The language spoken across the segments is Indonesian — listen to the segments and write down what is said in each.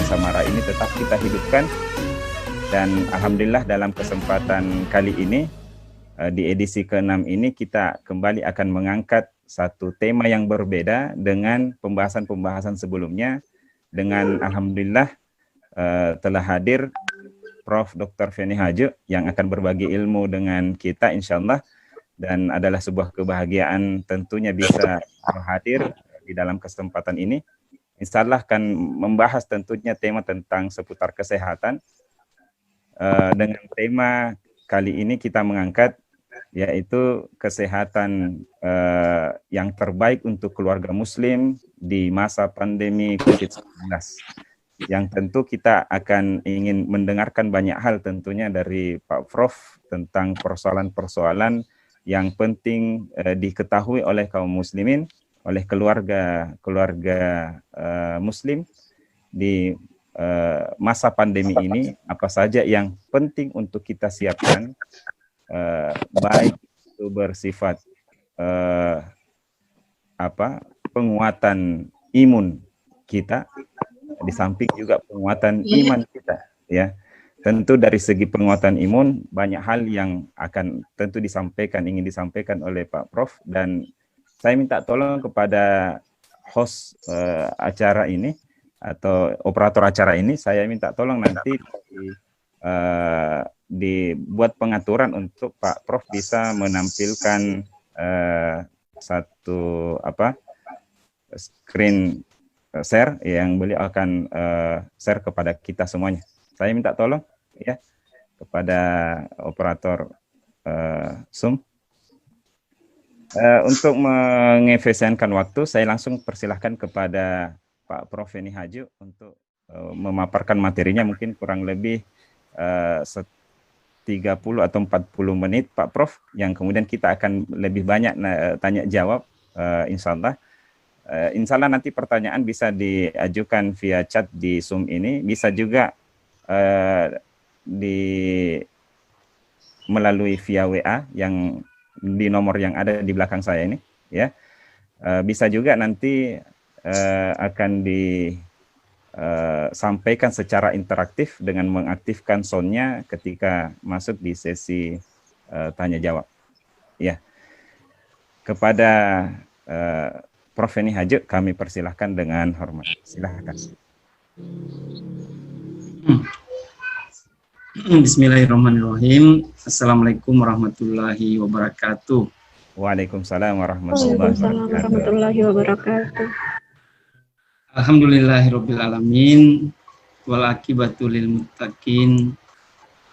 Samara ini tetap kita hidupkan. Dan alhamdulillah dalam kesempatan kali ini, di edisi ke-6 ini kita kembali akan mengangkat satu tema yang berbeda dengan pembahasan-pembahasan sebelumnya. Dengan alhamdulillah telah hadir Prof. Dr. Feni Haju yang akan berbagi ilmu dengan kita insyaallah, dan adalah sebuah kebahagiaan tentunya bisa hadir di dalam kesempatan ini. Insyaallah akan membahas tentunya tema tentang seputar kesehatan. Dengan tema kali ini kita mengangkat yaitu kesehatan yang terbaik untuk keluarga muslim di masa pandemi COVID-19. Yang tentu kita akan ingin mendengarkan banyak hal tentunya dari Pak Prof tentang persoalan-persoalan yang penting diketahui oleh kaum muslimin, oleh keluarga muslim di masa pandemi ini. Apa saja yang penting untuk kita siapkan, baik itu bersifat penguatan imun kita, di samping juga penguatan iman kita, ya. Tentu dari segi penguatan imun banyak hal yang akan tentu ingin disampaikan oleh Pak Prof, dan saya minta tolong kepada host acara ini atau operator acara ini, saya minta tolong nanti dibuat pengaturan untuk Pak Prof bisa menampilkan satu screen share yang beliau akan share kepada kita semuanya. Saya minta tolong ya kepada operator Zoom. Untuk mengefisienkan waktu, saya langsung persilahkan kepada Pak Prof. Feni Haju untuk memaparkan materinya, mungkin kurang lebih 30 atau 40 menit Pak Prof, yang kemudian kita akan lebih banyak tanya jawab insyaallah. Insyaallah nanti pertanyaan bisa diajukan via chat di Zoom ini, bisa juga melalui via WA yang di nomor yang ada di belakang saya ini, ya. Bisa juga nanti akan disampaikan secara interaktif dengan mengaktifkan soundnya ketika masuk di sesi tanya jawab, ya. Kepada Prof. Feni Haju kami persilahkan dengan hormat. Silahkan. Bismillahirrahmanirrahim. Assalamualaikum warahmatullahi wabarakatuh. Waalaikumsalam warahmatullahi wabarakatuh. Alhamdulillahirabbil alamin wal aqibatu lil muttaqin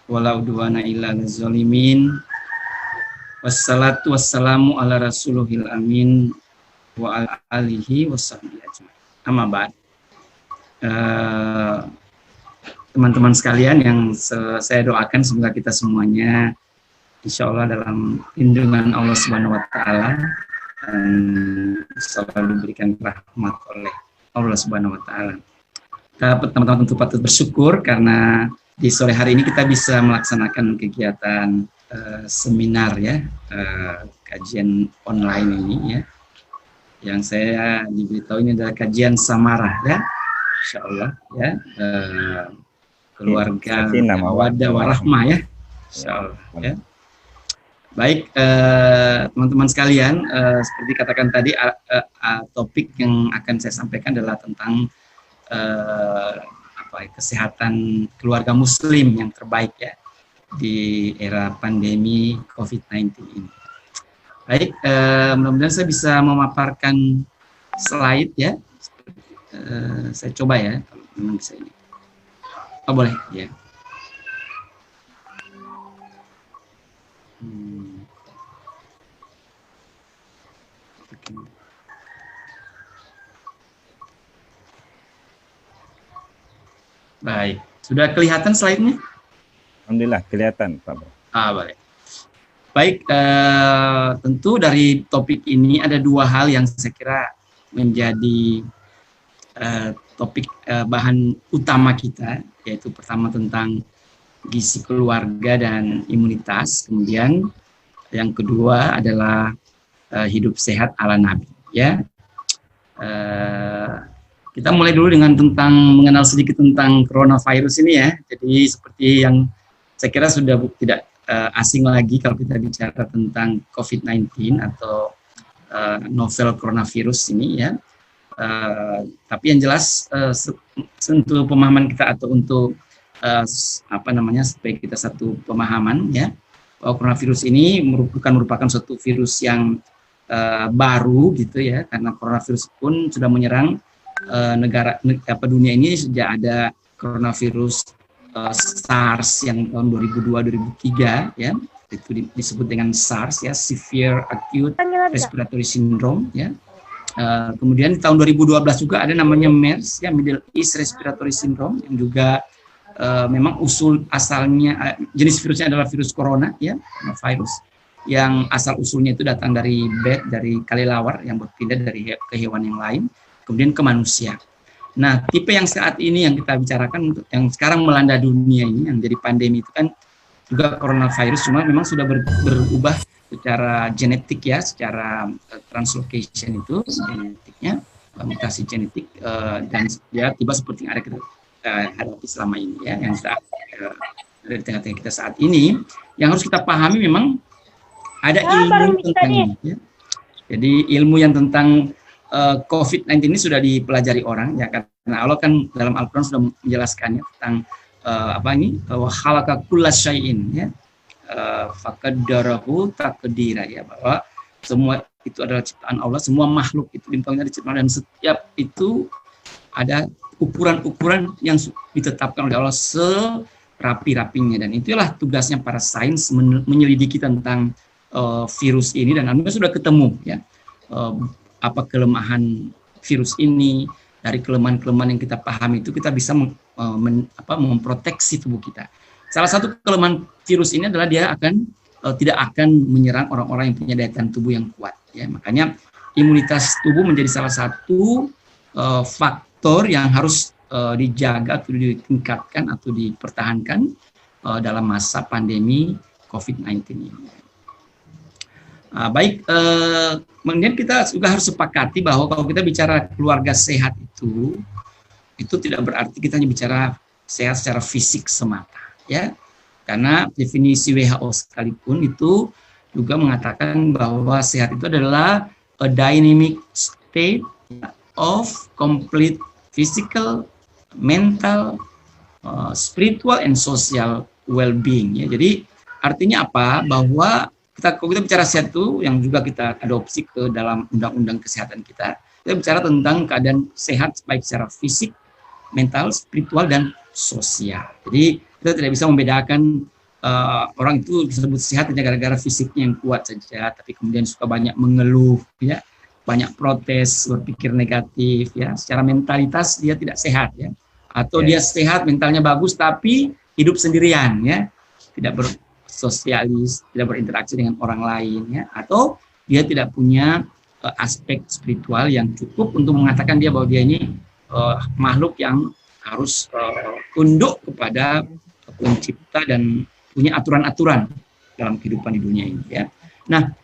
wala udwana illa lil zalimin. Wassalatu wassalamu ala rasulihil amin wa ala alihi washabbihi ajmain. Amma ba'd. Teman-teman sekalian yang saya doakan semoga kita semuanya insya Allah dalam lindungan Allah Subhanahu wa Ta'ala dan selalu diberikan rahmat oleh Allah Subhanahu wa Ta'ala. Teman-teman tentu patut bersyukur karena di sore hari ini kita bisa melaksanakan kegiatan seminar, ya, kajian online ini, ya, yang saya diberitahu ini adalah kajian Samara, ya, insya Allah, ya, keluarga Mawaddah Warahmah, ya, insya Allah, ya. Baik, teman-teman sekalian, seperti katakan tadi, topik yang akan saya sampaikan adalah tentang kesehatan keluarga muslim yang terbaik, ya, di era pandemi COVID-19 ini. Baik, mudah-mudahan saya bisa memaparkan slide, ya. Saya coba, ya, kalau memang bisa ini. Oh, boleh, ya. Baik, sudah kelihatan slide-nya? Alhamdulillah kelihatan, Pak. Boleh. Baik, tentu dari topik ini ada dua hal yang saya kira menjadi topik bahan utama kita, yaitu pertama tentang gizi keluarga dan imunitas, kemudian yang kedua adalah hidup sehat ala Nabi, ya. Kita mulai dulu dengan tentang mengenal sedikit tentang coronavirus ini ya. Jadi seperti yang saya kira sudah tidak asing lagi kalau kita bicara tentang COVID-19 atau novel coronavirus ini ya. Tapi yang jelas untuk pemahaman kita atau untuk supaya kita satu pemahaman ya, bahwa coronavirus ini merupakan suatu virus yang baru gitu ya, karena coronavirus pun sudah menyerang dunia ini sejak ada coronavirus SARS yang tahun 2002-2003 ya, itu disebut dengan SARS ya, Severe Acute Respiratory Syndrome ya. Kemudian di tahun 2012 juga ada namanya MERS ya, Middle East Respiratory Syndrome, yang juga memang asalnya jenis virusnya adalah virus corona ya, virus yang asal usulnya itu datang dari dari kelelawar yang berpindah ke hewan yang lain kemudian ke manusia. Nah, tipe yang saat ini yang kita bicarakan, yang sekarang melanda dunia ini, yang jadi pandemi itu kan juga coronavirus, cuma memang sudah berubah secara genetik ya, secara translocation itu genetiknya, mutasi genetik, dan ya tiba seperti yang ada kita hadapi selama ini ya, yang saat di tengah-tengah kita saat ini, yang harus kita pahami memang ada ilmu tentangnya. Ya. Jadi ilmu yang tentang COVID-19 ini sudah dipelajari orang ya, karena Allah kan dalam Al-Quran sudah menjelaskannya tentang wa khalaqa kulla syai'in ya, faqaddarahu taqdira ya, bahwa semua itu adalah ciptaan Allah, semua makhluk itu diciptakan dari ciptaan, dan setiap itu ada ukuran-ukuran yang ditetapkan oleh Allah serapi-rapinya, dan itulah tugasnya para sains menyelidiki tentang virus ini, dan Anda sudah ketemu ya apa kelemahan virus ini. Dari kelemahan-kelemahan yang kita pahami itu kita bisa memproteksi tubuh kita. Salah satu kelemahan virus ini adalah dia tidak akan menyerang orang-orang yang punya daya tahan tubuh yang kuat ya. Makanya imunitas tubuh menjadi salah satu faktor yang harus dijaga atau ditingkatkan atau dipertahankan dalam masa pandemi COVID-19 ini. Baik, kemudian kita juga harus sepakati bahwa kalau kita bicara keluarga sehat itu tidak berarti kita hanya bicara sehat secara fisik semata, ya. Karena definisi WHO sekalipun itu juga mengatakan bahwa sehat itu adalah a dynamic state of complete physical, mental, spiritual, and social well-being. Ya. Jadi artinya apa? Bahwa kalau kita bicara sehat itu yang juga kita adopsi ke dalam undang-undang kesehatan kita bicara tentang keadaan sehat baik secara fisik, mental, spiritual, dan sosial. Jadi kita tidak bisa membedakan orang itu disebut sehat hanya gara-gara fisiknya yang kuat saja, tapi kemudian suka banyak mengeluh, ya, banyak protes, berpikir negatif, ya, secara mentalitas dia tidak sehat, ya, atau dia sehat mentalnya bagus tapi hidup sendirian, ya, tidak bersosialis, tidak berinteraksi dengan orang lain, ya, atau dia tidak punya aspek spiritual yang cukup untuk mengatakan dia bahwa dia ini makhluk yang harus tunduk kepada pencipta dan punya aturan-aturan dalam kehidupan di dunia ini, ya. Nah,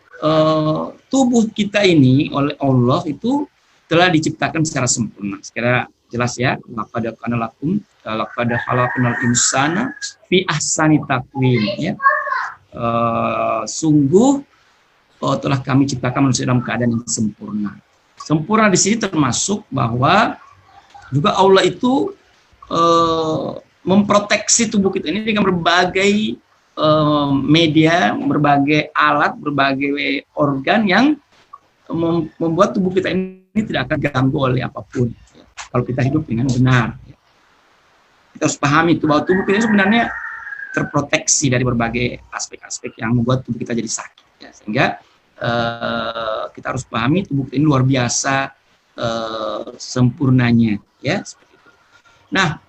tubuh kita ini oleh Allah itu telah diciptakan secara sempurna. Sekira jelas ya, laqad kana lakum laqad khalaqnal insana fi ahsani taqwim, ya. Sungguh telah kami ciptakan manusia dalam keadaan yang sempurna. Sempurna di sini termasuk bahwa juga Allah itu memproteksi tubuh kita ini dengan berbagai media, berbagai alat, berbagai organ yang membuat tubuh kita ini tidak akan diganggu oleh apapun. Kalau kita hidup dengan benar, kita harus pahami itu bahwa tubuh kita sebenarnya terproteksi dari berbagai aspek-aspek yang membuat tubuh kita jadi sakit. Ya, sehingga kita harus pahami tubuh kita ini luar biasa sempurnanya, ya, seperti itu. Nah,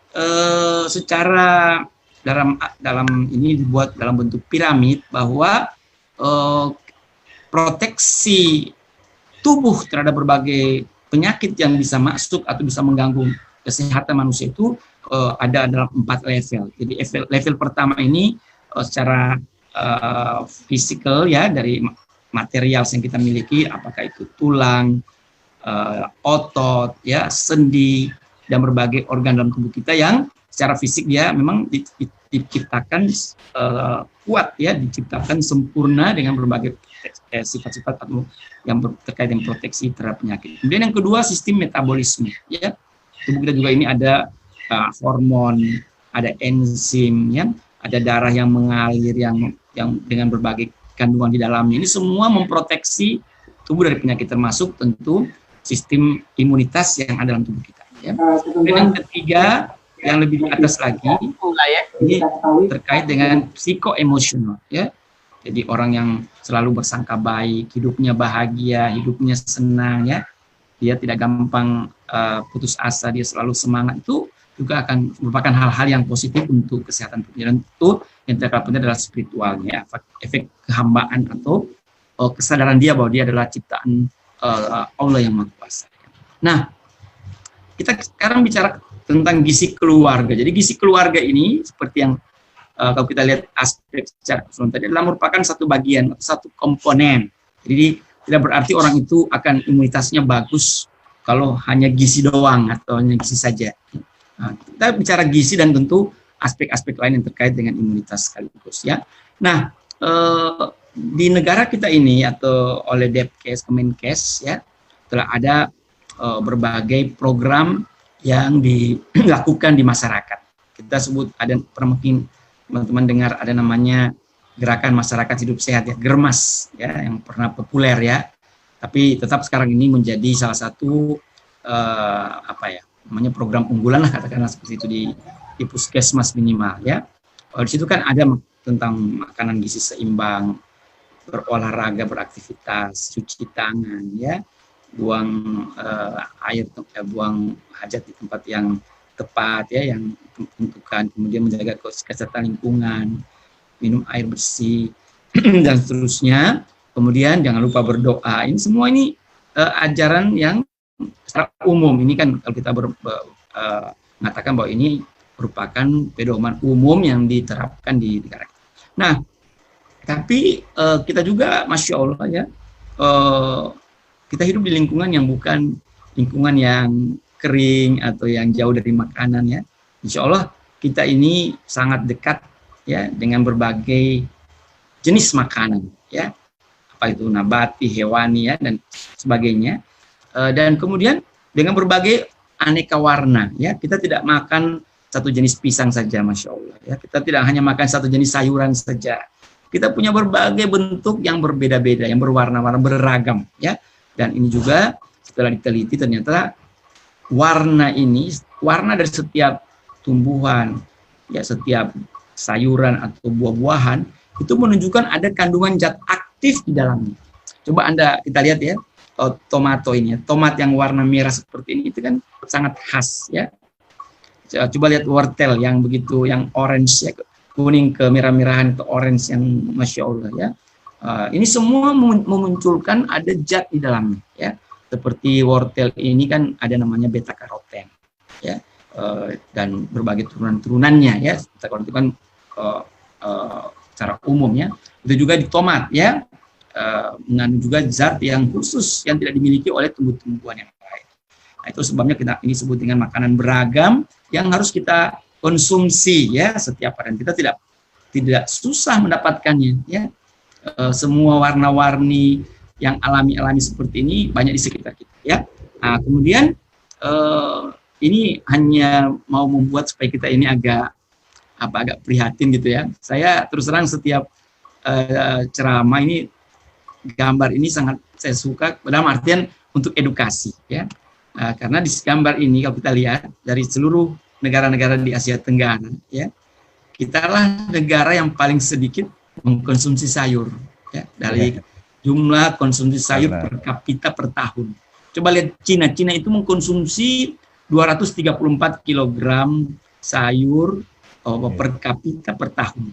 secara dalam ini dibuat dalam bentuk piramid bahwa proteksi tubuh terhadap berbagai penyakit yang bisa masuk atau bisa mengganggu kesehatan manusia itu ada dalam 4 level. Jadi level pertama ini secara fisikal, ya, dari material yang kita miliki, apakah itu tulang, otot, ya, sendi, dan berbagai organ dalam tubuh kita yang secara fisik dia memang diciptakan kuat, ya, diciptakan sempurna dengan berbagai sifat-sifat yang terkait dengan proteksi terhadap penyakit. Kemudian yang kedua, sistem metabolisme, ya. Tubuh kita juga ini ada hormon, ada enzim, ya, ada darah yang mengalir yang dengan berbagai kandungan di dalamnya. Ini semua memproteksi tubuh dari penyakit, termasuk tentu sistem imunitas yang ada dalam tubuh kita, ya. Dan yang ketiga, yang lebih di atas lagi, ini terkait dengan psikoemosional, ya. Jadi orang yang selalu bersangka baik, hidupnya bahagia, hidupnya senang, ya. Dia tidak gampang putus asa, dia selalu semangat, itu juga akan merupakan hal-hal yang positif untuk kesehatan tubuh. Dan itu yang terpenting adalah spiritualnya, efek kehambaan atau kesadaran dia bahwa dia adalah ciptaan Allah yang Maha Kuasa. Nah, kita sekarang bicara tentang gizi keluarga. Jadi gizi keluarga ini seperti yang kalau kita lihat aspek secara keseluruhan tadi adalah merupakan satu bagian, satu komponen. Jadi tidak berarti orang itu akan imunitasnya bagus kalau hanya gizi doang atau hanya gizi saja. Nah, kita bicara gizi dan tentu aspek-aspek lain yang terkait dengan imunitas sekaligus, ya. Nah, di negara kita ini atau oleh Depkes, Kemenkes, ya, telah ada berbagai program yang dilakukan di masyarakat. Kita sebut, ada pernah mungkin teman-teman dengar ada namanya Gerakan Masyarakat Hidup Sehat, ya, Germas, ya, yang pernah populer, ya. Tapi tetap sekarang ini menjadi salah satu namanya program unggulan lah, katakanlah seperti itu di puskesmas minimal, ya. Di situ kan ada tentang makanan gizi seimbang, berolahraga, beraktivitas, cuci tangan, ya, buang air, buang hajat di tempat yang tepat, ya, yang ditentukan, kemudian menjaga kesehatan lingkungan, minum air bersih, dan seterusnya. Kemudian jangan lupa berdoa. Ini semua ini ajaran yang secara umum. Ini kan kalau kita mengatakan bahwa ini merupakan pedoman umum yang diterapkan di negara kita. Nah, tapi kita juga, Masya Allah, ya, kita hidup di lingkungan yang bukan lingkungan yang kering atau yang jauh dari makanan, ya. Insya Allah kita ini sangat dekat, ya, dengan berbagai jenis makanan, ya, apa itu nabati, hewani, ya, dan sebagainya. Dan kemudian dengan berbagai aneka warna, ya, kita tidak makan satu jenis pisang saja, Masya Allah, ya. Kita tidak hanya makan satu jenis sayuran saja. Kita punya berbagai bentuk yang berbeda-beda, yang berwarna-warna, beragam, ya. Dan ini juga setelah diteliti ternyata warna dari setiap tumbuhan, ya, setiap sayuran atau buah-buahan itu menunjukkan ada kandungan zat aktif di dalamnya. Coba kita lihat, ya, tomato ini, ya, tomat yang warna merah seperti ini itu kan sangat khas, ya. Coba lihat wortel yang begitu, yang orange, ya, kuning ke merah-merahan ke orange yang Masya Allah, ya. Ini semua memunculkan ada zat di dalamnya, ya. Seperti wortel ini kan ada namanya beta karoten, ya, dan berbagai turunan-turunannya, ya. Beta karoten itu kan secara umum, ya. Itu juga di tomat, ya, mengandung juga zat yang khusus yang tidak dimiliki oleh tumbuh-tumbuhan yang lain. Nah, itu sebabnya kita ini sebut dengan makanan beragam yang harus kita konsumsi, ya, setiap hari. Kita tidak susah mendapatkannya, ya. Semua warna-warni yang alami-alami seperti ini banyak di sekitar kita, ya. Nah, kemudian ini hanya mau membuat supaya kita ini agak prihatin gitu, ya. Saya terus terang setiap ceramah ini, gambar ini sangat saya suka dalam artian untuk edukasi, ya. Karena di gambar ini kalau kita lihat dari seluruh negara-negara di Asia Tenggara, ya, kita lah negara yang paling sedikit mengkonsumsi sayur, ya, dari jumlah konsumsi sayur per kapita per tahun. Coba lihat Cina itu mengkonsumsi 234 kg sayur per kapita per tahun.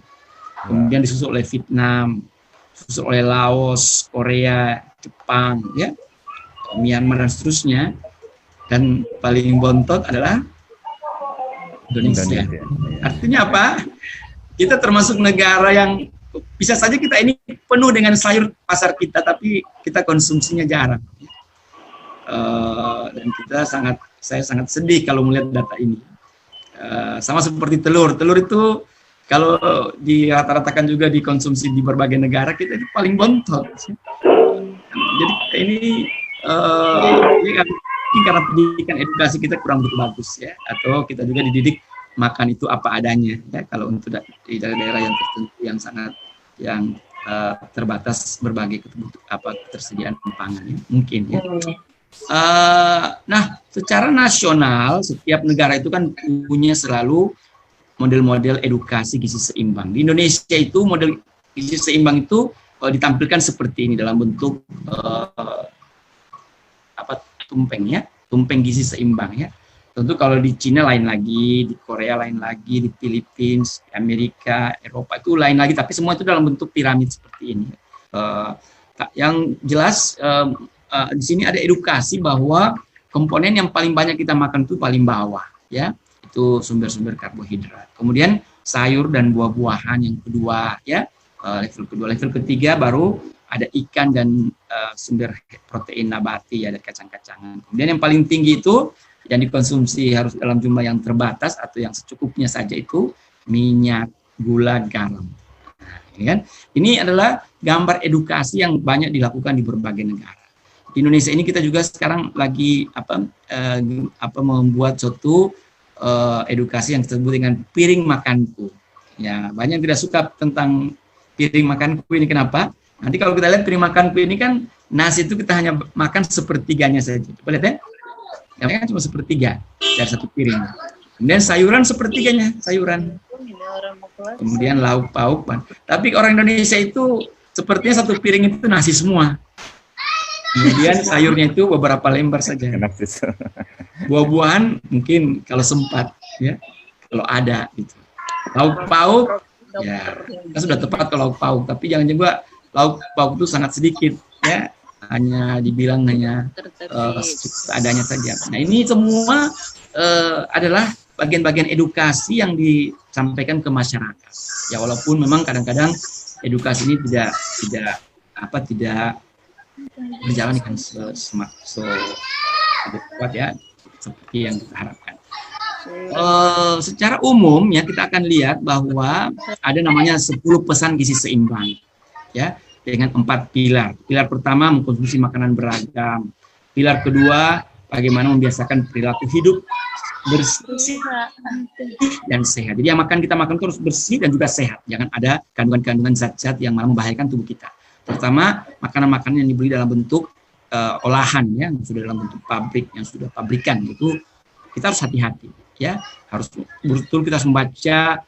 Kemudian disusul oleh Vietnam, disusul oleh Laos, Korea, Jepang, ya, Myanmar dan seterusnya. Dan paling bontot adalah Indonesia. Artinya apa? Kita termasuk negara yang bisa saja kita ini penuh dengan sayur pasar kita, tapi kita konsumsinya jarang. Dan saya sangat sedih kalau melihat data ini. Sama seperti telur itu kalau dirata-ratakan juga dikonsumsi di berbagai negara, kita itu paling bontot. Jadi ini karena pendidikan edukasi kita kurang begitu bagus ya, atau kita juga dididik makan itu apa adanya ya, kalau untuk di daerah yang tertentu yang terbatas berbagai ketersediaan pangan ya, mungkin ya. Nah, secara nasional setiap negara itu kan punya selalu model-model edukasi gizi seimbang. Di Indonesia itu model gizi seimbang itu ditampilkan seperti ini dalam bentuk tumpeng gizi seimbang ya. Tentu kalau di Cina lain lagi, di Korea lain lagi, di Filipina, Amerika, Eropa itu lain lagi, tapi semua itu dalam bentuk piramid seperti ini. Yang jelas di sini ada edukasi bahwa komponen yang paling banyak kita makan itu paling bawah ya, itu sumber-sumber karbohidrat. Kemudian sayur dan buah-buahan yang kedua ya, level kedua. Level ketiga baru ada ikan dan sumber protein nabati, ada kacang-kacangan. Kemudian yang paling tinggi itu yang dikonsumsi harus dalam jumlah yang terbatas atau yang secukupnya saja itu minyak, gula, garam. Nah, ini kan, ini adalah gambar edukasi yang banyak dilakukan di berbagai negara. Di Indonesia ini kita juga sekarang lagi membuat suatu edukasi yang disebut dengan piring makanku. Ya, banyak yang tidak suka tentang piring makanku ini, kenapa? Nanti kalau kita lihat piring makanku ini kan nasi itu kita hanya makan sepertiganya saja. Coba lihat ya. Yang kan cuma sepertiga dari satu piring. Kemudian sayuran sepertiganya, sayuran. Kemudian lauk pauk. Tapi orang Indonesia itu sepertinya satu piring itu nasi semua. Kemudian sayurnya itu beberapa lembar saja. Buah-buahan mungkin kalau sempat, ya, kalau ada gitu. Lauk pauk, ya, kan sudah tepat kalau lauk pauk. Tapi jangan juga lauk pauk itu sangat sedikit, ya. Hanya dibilang hanya adanya saja. Nah, ini semua adalah bagian-bagian edukasi yang disampaikan ke masyarakat. Ya, walaupun memang kadang-kadang edukasi ini tidak berjalan dengan adekuat ya, seperti yang kita harapkan. Secara umum ya kita akan lihat bahwa ada namanya 10 pesan gizi seimbang ya, dengan 4 pilar. Pilar pertama, mengkonsumsi makanan beragam. Pilar kedua, bagaimana membiasakan perilaku hidup bersih dan sehat. Jadi yang kita makan terus bersih dan juga sehat. Jangan ada kandungan-kandungan zat-zat yang malah membahayakan tubuh kita. Terutama makanan-makanan yang dibeli dalam bentuk olahan ya, yang sudah dalam bentuk pabrik, yang sudah pabrikan, itu kita harus hati-hati ya. Harus betul kita harus membaca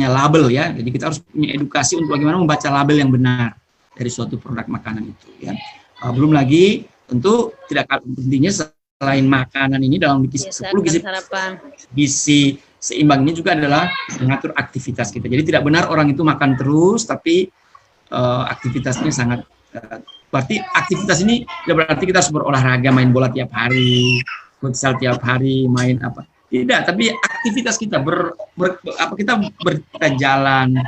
label ya. Jadi kita harus punya edukasi untuk bagaimana membaca label yang benar dari suatu produk makanan itu ya. Belum lagi tentu tidak kalah pentingnya selain makanan ini dalam gizi 10 gizi seimbang ini juga adalah mengatur aktivitas kita. Jadi tidak benar orang itu makan terus tapi aktivitasnya sangat berarti aktivitas ini tidak berarti kita harus berolahraga, main bola tiap hari, futsal tiap hari, main apa. Tidak, tapi aktivitas kita kita jalan,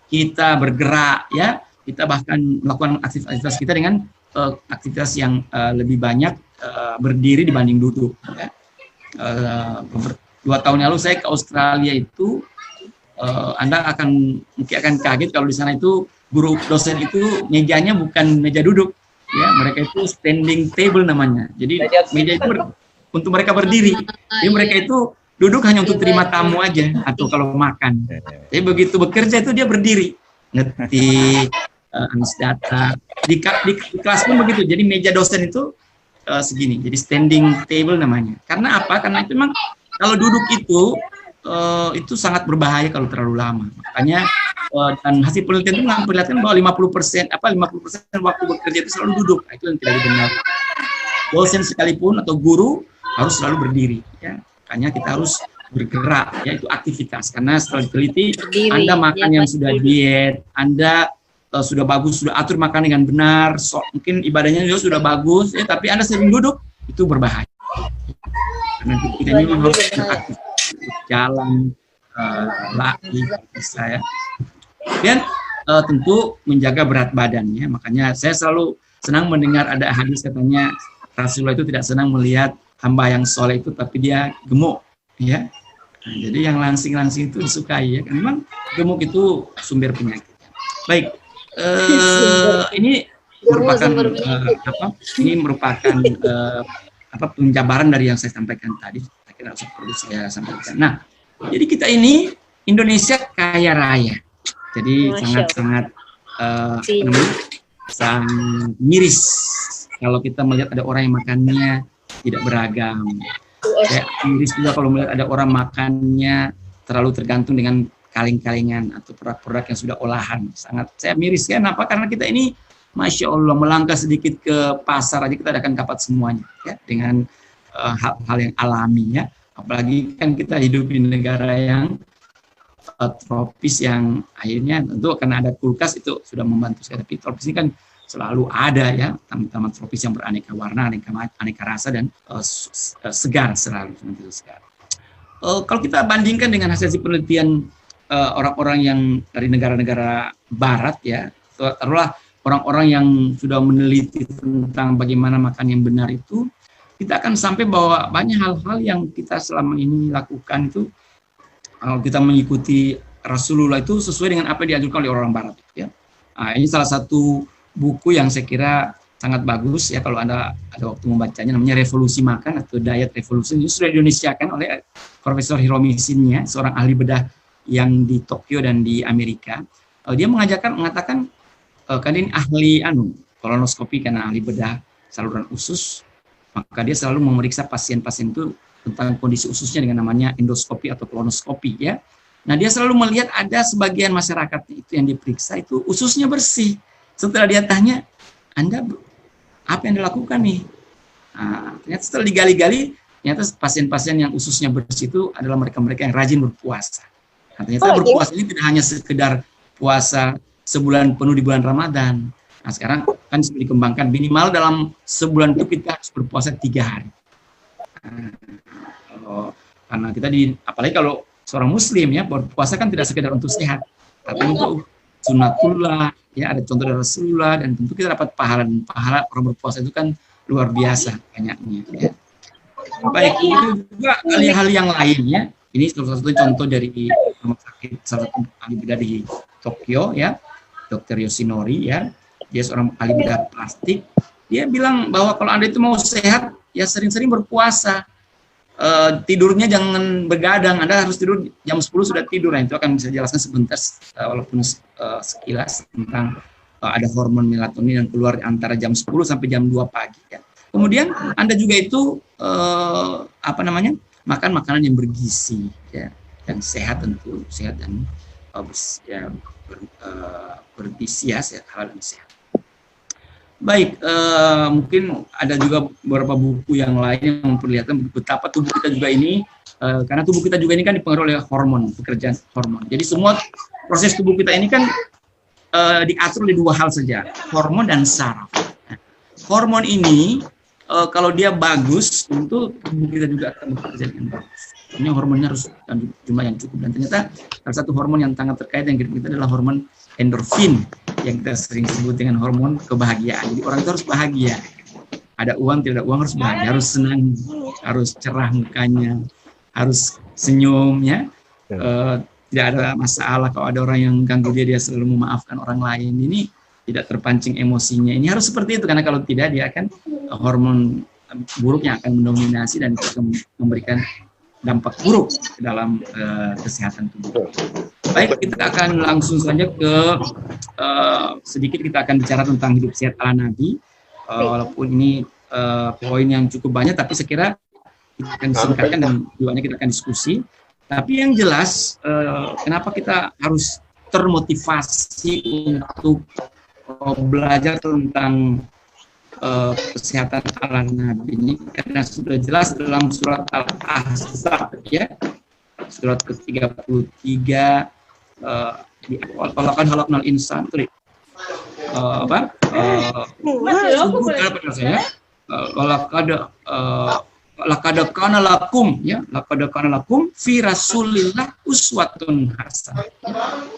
kita bergerak ya, kita bahkan melakukan aktivitas kita dengan aktivitas yang lebih banyak berdiri dibanding duduk ya. 2 tahun lalu saya ke Australia itu Anda mungkin akan kaget kalau di sana itu guru dosen itu mejanya bukan meja duduk ya, mereka itu standing table namanya. Jadi meja itu untuk mereka berdiri. Jadi mereka itu duduk hanya untuk terima tamu aja atau kalau makan. Jadi begitu bekerja itu dia berdiri, ngetik, anas data. Di kelas pun begitu. Jadi meja dosen itu segini. Jadi standing table namanya. Karena apa? Karena itu memang kalau duduk itu sangat berbahaya kalau terlalu lama. Makanya dan hasil penelitian itu memperlihatkan bahwa 50% waktu bekerja itu selalu duduk. Nah, itu yang tidak benar. Dosen sekalipun atau guru harus selalu berdiri ya. Makanya kita harus bergerak ya, itu aktivitas. Karena setelah diteliti Anda makan yang sudah diet, Anda sudah bagus, sudah atur makan dengan benar, mungkin ibadahnya juga sudah bagus ya, tapi Anda sering duduk, itu berbahaya. Karena kita ini harus beraktif, jalan lari bisa ya. Dan tentu menjaga berat badannya. Makanya saya selalu senang mendengar ada hadis katanya Rasulullah itu tidak senang melihat hamba yang soleh itu tapi dia gemuk, ya. Nah, jadi yang langsing-langsing itu disukai, ya. Memang gemuk itu sumber penyakit. Baik, ini merupakan ini merupakan penjabaran dari yang saya sampaikan tadi. Saya kira perlu saya sampaikan. Nah, jadi kita ini Indonesia kaya raya, jadi sangat-sangat sangat miris kalau kita melihat ada orang yang makannya tidak beragam. Saya miris juga kalau melihat ada orang makannya terlalu tergantung dengan kaleng-kalengan atau produk-produk yang sudah olahan. Sangat saya miris, ya. Kenapa? Karena kita ini Masya Allah, melangkah sedikit ke pasar aja kita akan dapat semuanya, ya, dengan hal-hal yang alami, ya. Apalagi kan kita hidup di negara yang tropis yang akhirnya tentu karena ada kulkas itu sudah membantu sekali. Tapi tropis ini kan selalu ada, ya, taman-taman tropis yang beraneka warna, aneka rasa dan segar selalu, segar. Kalau kita bandingkan dengan hasil penelitian orang-orang yang dari negara-negara Barat, ya, taruhlah orang-orang yang sudah meneliti tentang bagaimana makan yang benar itu, kita akan sampai bahwa banyak hal-hal yang kita selama ini lakukan itu, kalau kita mengikuti Rasulullah itu sesuai dengan apa yang dianjurkan oleh orang Barat, ya. Nah, ini salah satu buku yang saya kira sangat bagus, ya, kalau Anda ada waktu membacanya, namanya Revolusi Makan atau Diet Revolution. Ini sudah diindonesiakan oleh Profesor Hiromi Shinya, seorang ahli bedah yang di Tokyo dan di Amerika. Dia mengatakan kan ini ahli kolonoskopi karena ahli bedah saluran usus, maka dia selalu memeriksa pasien-pasien itu tentang kondisi ususnya dengan namanya endoskopi atau kolonoskopi, ya. Nah, dia selalu melihat ada sebagian masyarakat itu yang diperiksa itu ususnya bersih. Setelah dia tanya, Anda apa yang dilakukan nih? Nah, ternyata setelah digali-gali, ternyata pasien-pasien yang ususnya bersih itu adalah mereka-mereka yang rajin berpuasa. Nah, ternyata berpuasa ini tidak hanya sekedar puasa sebulan penuh di bulan Ramadan. Nah, sekarang kan sudah dikembangkan minimal dalam sebulan itu kita harus berpuasa 3 hari. Karena kita apalagi kalau seorang Muslim, ya, berpuasa kan tidak sekedar untuk sehat, tapi untuk sunatullah, ya, ada contoh dari Rasulullah, dan tentu kita dapat pahala orang berpuasa itu kan luar biasa banyaknya, ya. Baik, itu juga hal-hal yang lainnya. Ini salah satu contoh dari rumah sakit salah satu ahli bedah di Tokyo, ya, Dr. Yoshinori, ya, dia seorang ahli bedah plastik. Dia bilang bahwa kalau Anda itu mau sehat, ya sering-sering berpuasa. Tidurnya jangan begadang, Anda harus tidur jam 10 sudah tidur. Nah, itu akan bisa jelaskan sebentar, walaupun sekilas tentang ada hormon melatonin yang keluar antara jam 10 sampai jam 2 pagi, ya. Kemudian Anda juga itu makan makanan yang bergizi, ya, dan sehat, tentu sehat dan bergizi, ya, sehat, halal dan sehat. Baik, mungkin ada juga beberapa buku yang lain yang memperlihatkan betapa tubuh kita juga ini, karena tubuh kita juga ini kan dipengaruhi oleh hormon, pekerjaan hormon. Jadi semua proses tubuh kita ini kan diatur oleh 2 hal saja, hormon dan saraf. Nah, hormon ini kalau dia bagus, tentu tubuh kita juga akan bekerja dengan bagus. Ini hormonnya harus dalam jumlah yang cukup, dan ternyata salah satu hormon yang sangat terkait dengan kita adalah hormon endorfin yang kita sering sebut dengan hormon kebahagiaan. Jadi orang itu harus bahagia. Ada uang, tidak ada uang, harus bahagia, harus senang, harus cerah mukanya, harus senyum, ya. Tidak ada masalah kalau ada orang yang ganggu dia selalu memaafkan orang lain. Ini tidak terpancing emosinya. Ini harus seperti itu, karena kalau tidak dia akan hormon buruk yang akan mendominasi dan akan memberikan dampak buruk ke dalam kesehatan tubuh. Baik, kita akan langsung saja ke sedikit kita akan bicara tentang hidup sehat ala Nabi. Walaupun ini poin yang cukup banyak, tapi saya kira kita akan singkatkan dan keduanya kita akan diskusi. Tapi yang jelas, kenapa kita harus termotivasi untuk belajar tentang kesehatan ala Nabi ini, karena sudah jelas dalam surat Al-Ahzab, ya, surat ke-33 di awal, walaqad khalaqnal insana laqad kana lakum, ya, laqad kana lakum fi rasulillah uswatun hasanah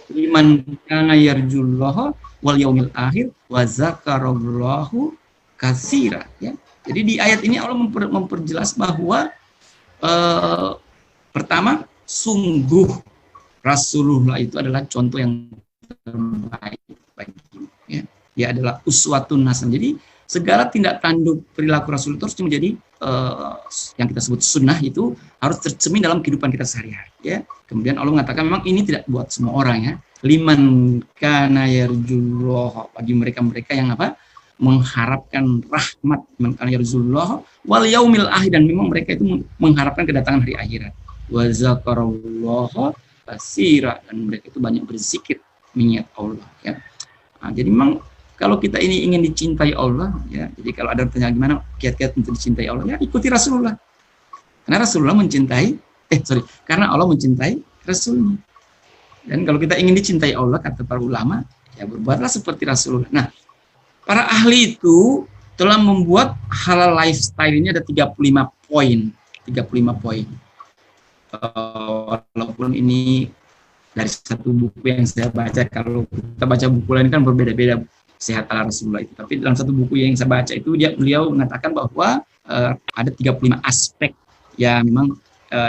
liman kana yarjullaha wal yaumil akhir wa zakarallahu katsira, ya. Jadi di ayat ini Allah memperjelas bahwa pertama, sungguh Rasulullah itu adalah contoh yang terbaik bagimu. Ya. Dia adalah uswatun hasanah. Jadi segala tindak tanduk perilaku Rasul itu harus menjadi yang kita sebut sunnah itu harus tercermin dalam kehidupan kita sehari-hari. Ya. Kemudian Allah mengatakan memang ini tidak buat semua orang ya. Liman kana yarjullah, bagi mereka-mereka yang apa? Mengharapkan rahmat, liman kana yarjullah wal yaumil akhir, dan memang mereka itu mengharapkan kedatangan hari akhirat. Wa zakarallaha katsira, dan mereka itu banyak berzikir mengingat Allah ya. Nah, jadi memang kalau kita ini ingin dicintai Allah ya, jadi kalau ada pertanyaan gimana kiat-kiat untuk dicintai Allah ya, ikuti Rasulullah. Karena Rasulullah karena Allah mencintai Rasulnya. Dan kalau kita ingin dicintai Allah, kata para ulama, ya berbuatlah seperti Rasulullah. Nah, para ahli itu telah membuat halal lifestyle ini ada 35 poin. Walaupun ini dari satu buku yang saya baca, kalau kita baca buku lain kan berbeda-beda sehat ala Rasulullah itu. Tapi dalam satu buku yang saya baca itu beliau mengatakan bahwa ada 35 aspek yang memang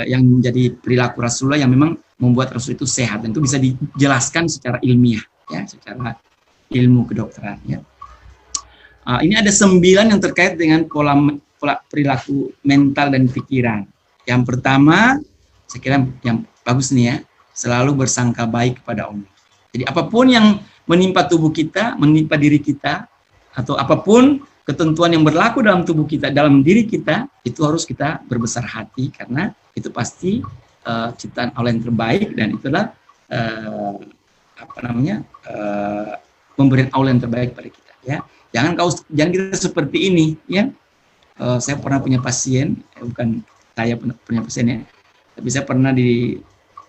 yang menjadi perilaku Rasulullah yang memang membuat Rasul itu sehat, dan itu bisa dijelaskan secara ilmiah ya, secara ilmu kedokteran ya. Ini ada 9 yang terkait dengan pola perilaku mental dan pikiran. Yang pertama, saya kira yang bagus nih ya, selalu bersangka baik kepada Allah. Jadi apapun yang menimpa tubuh kita, menimpa diri kita, atau apapun ketentuan yang berlaku dalam tubuh kita, dalam diri kita, itu harus kita berbesar hati, karena itu pasti ciptaan Allah yang terbaik, dan itulah pemberian Allah yang terbaik pada kita ya. Jangan kita seperti ini ya. Saya pernah punya pasien, bukan saya punya pasien ya, tapi saya pernah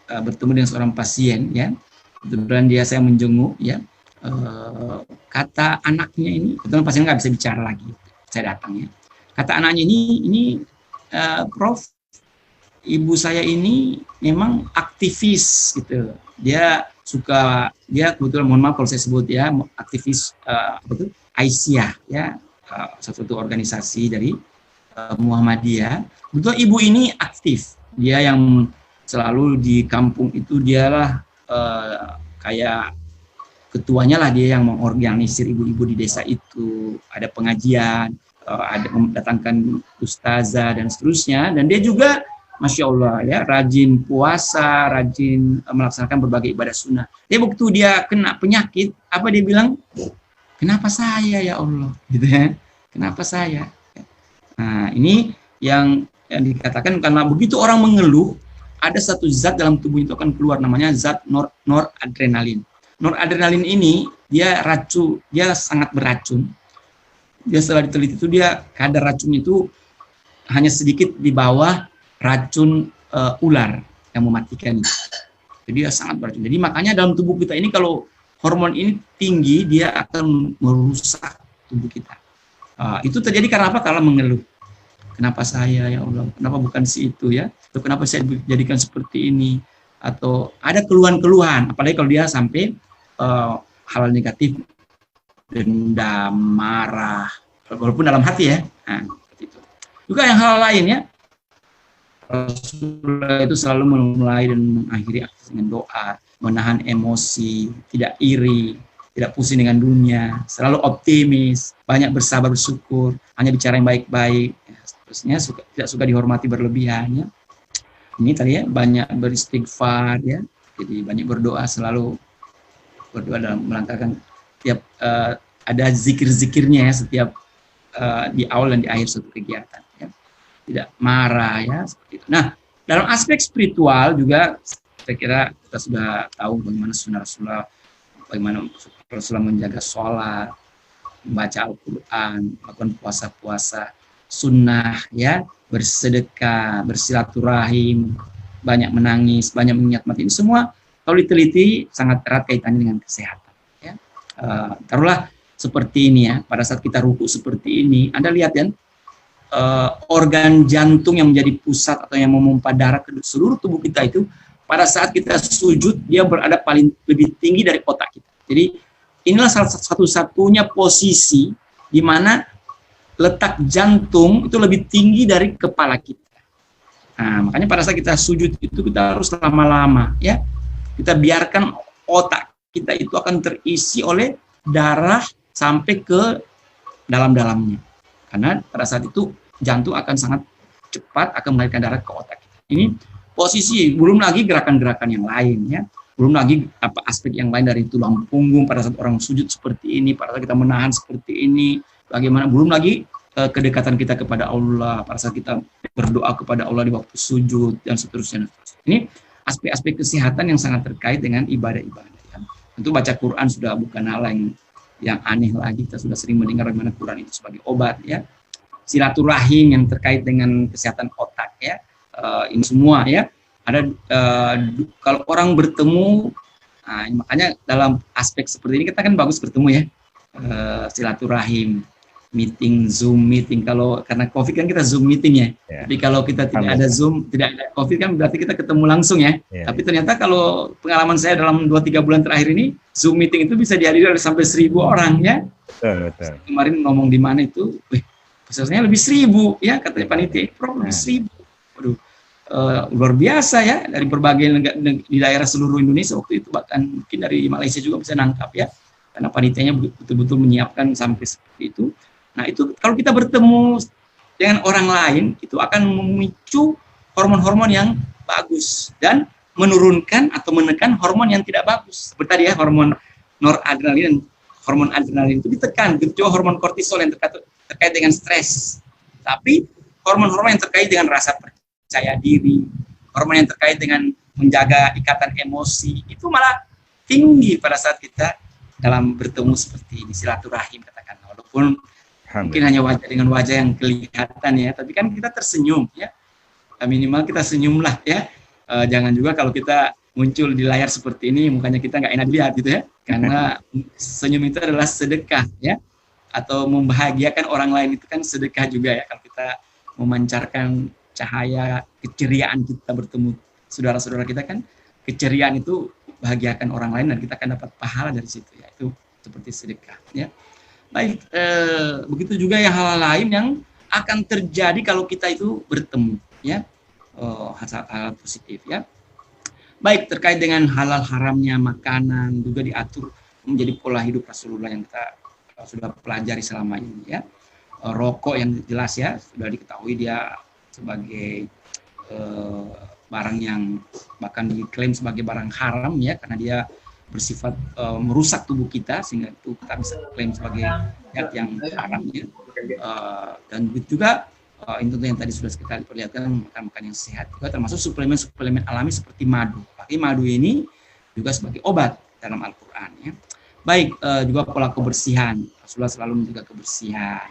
bertemu dengan seorang pasien ya. Kebetulan saya menjenguk ya. Kata anaknya ini, kebetulan pasien nggak bisa bicara lagi. Saya datang ya. Kata anaknya ini Prof, ibu saya ini memang aktivis gitu. Dia kebetulan, mohon maaf kalau saya sebut ya, aktivis Aisyah ya, satu organisasi dari Muhammadiyah. Kebetulan ibu ini aktif. Dia yang selalu di kampung itu, dialah kayak ketuanya lah, dia yang mengorganisir ibu-ibu di desa itu. Ada pengajian, ada mendatangkan ustazah dan seterusnya, dan dia juga Masya Allah ya, rajin puasa, rajin melaksanakan berbagai ibadah sunnah. Dia waktu dia kena penyakit, apa dia bilang? Kenapa saya ya Allah? Gitu ya. Kenapa saya? Nah, ini yang dikatakan, karena begitu orang mengeluh, ada satu zat dalam tubuh itu akan keluar, namanya zat noradrenalin. Noradrenalin ini dia sangat beracun. Dia setelah diteliti itu, dia kadar racun itu hanya sedikit di bawah racun ular yang mematikan. Jadi dia sangat beracun. Jadi makanya dalam tubuh kita ini kalau hormon ini tinggi, dia akan merusak tubuh kita. Itu terjadi karena apa? Karena mengeluh. Kenapa saya ya Allah? Kenapa bukan si itu ya? Atau kenapa saya dijadikan seperti ini? Atau ada keluhan-keluhan, apalagi kalau dia sampai hal negatif, dendam, marah, walaupun dalam hati ya. Nah, seperti itu. Juga yang hal lain ya. Rasulullah itu selalu memulai dan mengakhiri aktivitas dengan doa, menahan emosi, tidak iri, tidak pusing dengan dunia, selalu optimis, banyak bersabar, bersyukur, hanya bicara yang baik-baik, ya, seterusnya tidak suka dihormati berlebihan. Ya. Ini tadi ya, banyak beristighfar ya, jadi banyak berdoa, selalu berdoa dalam melangkahkan tiap ada zikir-zikirnya ya, setiap di awal dan di akhir suatu kegiatan. Ya. Tidak marah ya, seperti itu. Nah, dalam aspek spiritual juga saya kira kita sudah tahu bagaimana sunnah Rasulullah, bagaimana Rasulullah menjaga sholat, membaca Al-Quran, melakukan puasa-puasa sunnah ya, bersedekah, bersilaturahim, banyak menangis, banyak mengingat mati. Ini semua kalau diteliti sangat erat kaitannya dengan kesehatan ya. Taruhlah seperti ini ya, pada saat kita ruku seperti ini, Anda lihat ya, organ jantung yang menjadi pusat atau yang memompa darah ke seluruh tubuh kita itu, pada saat kita sujud dia berada paling lebih tinggi dari otak kita. Jadi inilah salah satu-satunya posisi di mana letak jantung itu lebih tinggi dari kepala kita. Nah, makanya pada saat kita sujud itu kita harus lama-lama ya. Kita biarkan otak kita itu akan terisi oleh darah sampai ke dalam-dalamnya. Karena pada saat itu jantung akan sangat cepat akan mengalirkan darah ke otak kita. Ini posisi, belum lagi gerakan-gerakan yang lain ya. Belum lagi aspek yang lain dari tulang punggung pada saat orang sujud seperti ini, pada saat kita menahan seperti ini, bagaimana, belum lagi kedekatan kita kepada Allah pada saat kita berdoa kepada Allah di waktu sujud dan seterusnya. Ini aspek-aspek kesehatan yang sangat terkait dengan ibadah-ibadah. Ya. Tentu baca Quran sudah bukan hal yang aneh lagi, kita sudah sering mendengar bagaimana Quran itu sebagai obat ya. Silaturahim yang terkait dengan kesehatan otak ya. Ini semua ya. Ada kalau orang bertemu, nah, makanya dalam aspek seperti ini kita kan bagus bertemu ya, silaturahim, meeting, Zoom meeting. Kalau karena COVID kan kita Zoom meeting ya. Tapi kalau kita tidak ada Zoom, tidak ada COVID kan berarti kita ketemu langsung ya. Tapi ternyata kalau pengalaman saya dalam 2-3 bulan terakhir ini, Zoom meeting itu bisa dihadiri oleh sampai 1.000 orang ya. Betul. Kemarin ngomong di mana itu, pesertanya lebih 1.000 ya, katanya panitia, lebih 1.000. Waduh. Luar biasa ya, dari berbagai negara di daerah seluruh Indonesia waktu itu, bahkan mungkin dari Malaysia juga bisa nangkap ya, karena panitianya betul-betul menyiapkan sampai seperti itu. Nah itu kalau kita bertemu dengan orang lain itu akan memicu hormon-hormon yang bagus dan menurunkan atau menekan hormon yang tidak bagus. Seperti tadi ya, hormon noradrenalin, hormon adrenalin itu ditekan, juga hormon kortisol yang terkait dengan stres. Tapi hormon-hormon yang terkait dengan rasa percaya diri, hormon yang terkait dengan menjaga ikatan emosi itu malah tinggi pada saat kita dalam bertemu seperti ini, silaturahim katakan, walaupun mungkin hanya wajah dengan wajah yang kelihatan ya, tapi kan kita tersenyum ya, minimal kita senyumlah ya. Jangan juga kalau kita muncul di layar seperti ini mukanya kita nggak enak dilihat gitu ya, karena senyum itu adalah sedekah ya, atau membahagiakan orang lain itu kan sedekah juga ya, kalau kita memancarkan cahaya keceriaan kita bertemu saudara-saudara kita kan, keceriaan itu bahagiakan orang lain dan kita akan dapat pahala dari situ ya, itu seperti sedekah ya. Baik, begitu juga yang hal lain yang akan terjadi kalau kita itu bertemu ya, hal positif ya. Baik, terkait dengan halal haramnya makanan juga diatur menjadi pola hidup Rasulullah yang kita sudah pelajari selama ini ya. Rokok yang jelas ya, sudah diketahui dia sebagai barang yang bahkan diklaim sebagai barang haram ya, karena dia bersifat merusak tubuh kita, sehingga itu kita bisa klaim sebagai zat yang haram ya. Dan juga itu yang tadi sudah kita perlihatkan, makan yang sehat juga, termasuk suplemen-suplemen alami seperti madu. Tapi madu ini juga sebagai obat dalam Al-Quran ya. Baik, juga pola kebersihan, Rasulullah selalu menjaga kebersihan,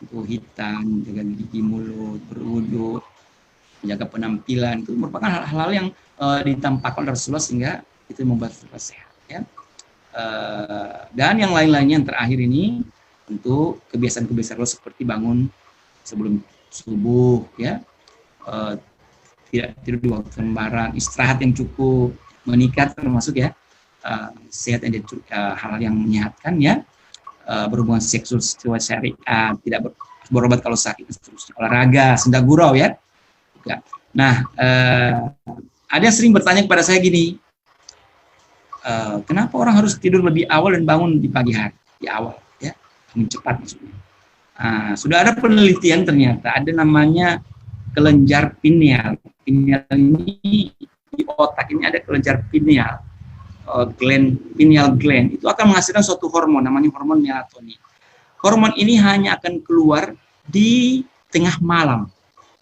itu hitam, menjaga gigi mulut, berwudu, menjaga penampilan, itu merupakan hal-hal yang ditampakkan oleh Rasulullah sehingga itu membuat Rasulullah sehat ya. Dan yang lain-lainnya yang terakhir ini tentu kebiasaan-kebiasaan Rasul seperti bangun sebelum subuh ya, tidak tidur di waktu sembarang, istirahat yang cukup, menikah termasuk ya, sehat yang hal yang menyehatkan ya, berhubungan seksual sesuai syariat, tidak berobat kalau sakit, seterusnya, olahraga, senda gurau ya. Nah, ada yang sering bertanya kepada saya gini, kenapa orang harus tidur lebih awal dan bangun di pagi hari, di awal ya, bangun cepat maksudnya. Sudah ada penelitian ternyata ada namanya kelenjar pineal. Pineal ini di otak ini ada kelenjar pineal, pineal gland itu akan menghasilkan suatu hormon namanya hormon melatonin. Hormon ini hanya akan keluar di tengah malam,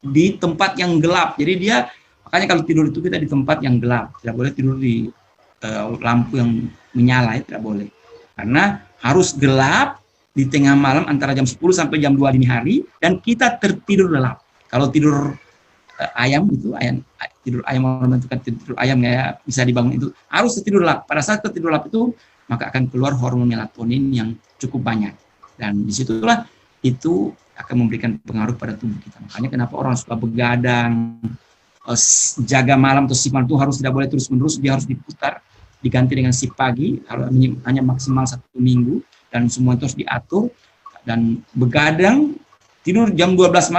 di tempat yang gelap. Jadi dia makanya kalau tidur itu kita di tempat yang gelap, tidak boleh tidur di lampu yang menyala, tidak boleh. Karena harus gelap di tengah malam antara jam 10 sampai jam 2 dini hari dan kita tertidur lelap. Kalau tidur ayam itu, tidur ayam menentukan tidur ayam ya, bisa dibangun itu harus tertidur lelap. Pada saat tertidur lelap itu maka akan keluar hormon melatonin yang cukup banyak dan disitulah itu akan memberikan pengaruh pada tubuh kita. Makanya kenapa orang suka begadang, jaga malam atau shift malam itu harus tidak boleh terus-menerus, dia harus diputar, diganti dengan shift pagi, hanya maksimal 1 minggu dan semua itu harus diatur dan begadang tidur jam 12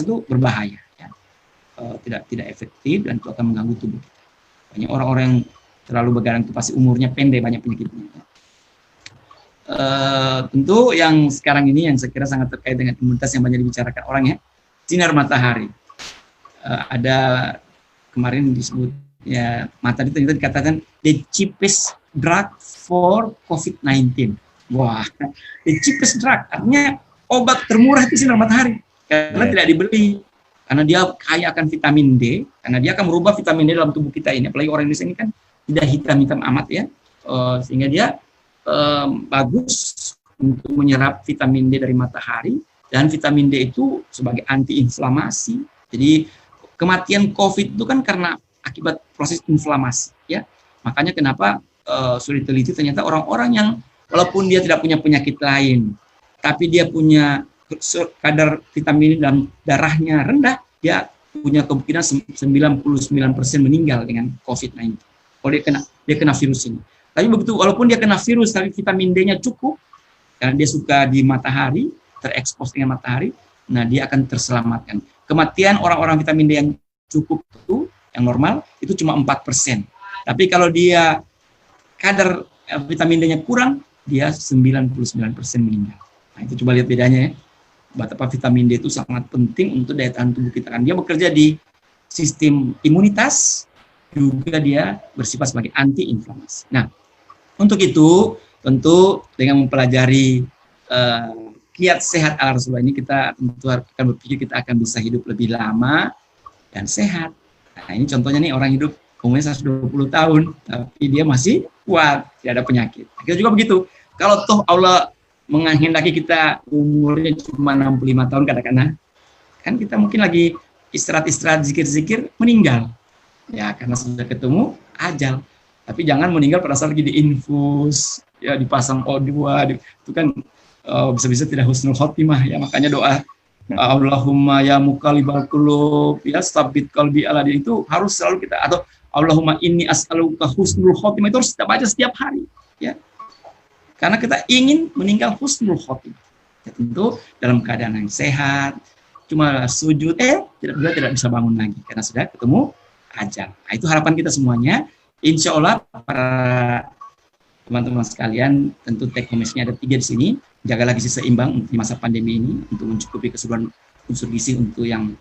itu berbahaya ya. Tidak efektif dan itu akan mengganggu tubuh kita. Banyak orang-orang yang terlalu begadang itu pasti umurnya pendek, banyak penyakitnya ya. Tentu yang sekarang ini yang saya kira sangat terkait dengan imunitas yang banyak dibicarakan orang ya, sinar matahari. Ada kemarin disebut ya, mata itu ternyata dikatakan the cheapest drug for COVID-19. Wah, the cheapest drug artinya obat termurah itu sinar matahari karena tidak dibeli, karena dia kaya akan vitamin D, karena dia akan merubah vitamin D dalam tubuh kita ini. Apalagi orang Indonesia ini kan tidak hitam-hitam amat ya, sehingga dia bagus untuk menyerap vitamin D dari matahari, dan vitamin D itu sebagai antiinflamasi. Jadi kematian COVID itu kan karena akibat proses inflamasi ya. Makanya kenapa sudah diteliti ternyata orang-orang yang walaupun dia tidak punya penyakit lain, tapi dia punya kadar vitamin D dalam darahnya rendah, dia punya kemungkinan 99% meninggal dengan COVID-19. Kalau dia kena virus ini. Tapi begitu, walaupun dia kena virus, tapi vitamin D-nya cukup, karena dia suka di matahari, terekspos dengan matahari, nah dia akan terselamatkan. Kematian orang-orang vitamin D yang cukup itu, yang normal, itu cuma 4%. Tapi kalau dia kadar vitamin D-nya kurang, dia 99% meninggal. Nah itu coba lihat bedanya ya. Betapa vitamin D itu sangat penting untuk daya tahan tubuh kita. Kan dia bekerja di sistem imunitas, juga dia bersifat sebagai anti-inflamasi. Nah, untuk itu, tentu dengan mempelajari kiat sehat ala Rasulullah ini, kita tentu akan berpikir kita akan bisa hidup lebih lama dan sehat. Nah, ini contohnya nih, orang hidup umurnya 120 tahun, tapi dia masih kuat, tidak ada penyakit. Kita juga begitu. Kalau toh Allah menghendaki kita umurnya cuma 65 tahun katakanlah, kan kita mungkin lagi istirahat-istirahat, zikir-zikir, meninggal. Ya, karena sudah ketemu ajal. Tapi jangan meninggal pada saat lagi diinfus, ya dipasang O2, itu kan bisa-bisa tidak husnul khotimah ya. Makanya doa Allahumma ya muqallibal qulub ya tsabbit qalbi ala din, itu harus selalu kita, atau Allahumma inni as'aluka husnul khotimah, itu harus kita baca setiap hari ya. Karena kita ingin meninggal husnul khotimah. Ya, tentu dalam keadaan yang sehat, cuma sujud tidak bisa bangun lagi karena sudah ketemu ajal. Nah, itu harapan kita semuanya. Insya Allah para teman-teman sekalian, tentu take home-nya ada 3 di sini. Jagalah gizi seimbang di masa pandemi ini untuk mencukupi keseluruhan unsur gizi untuk yang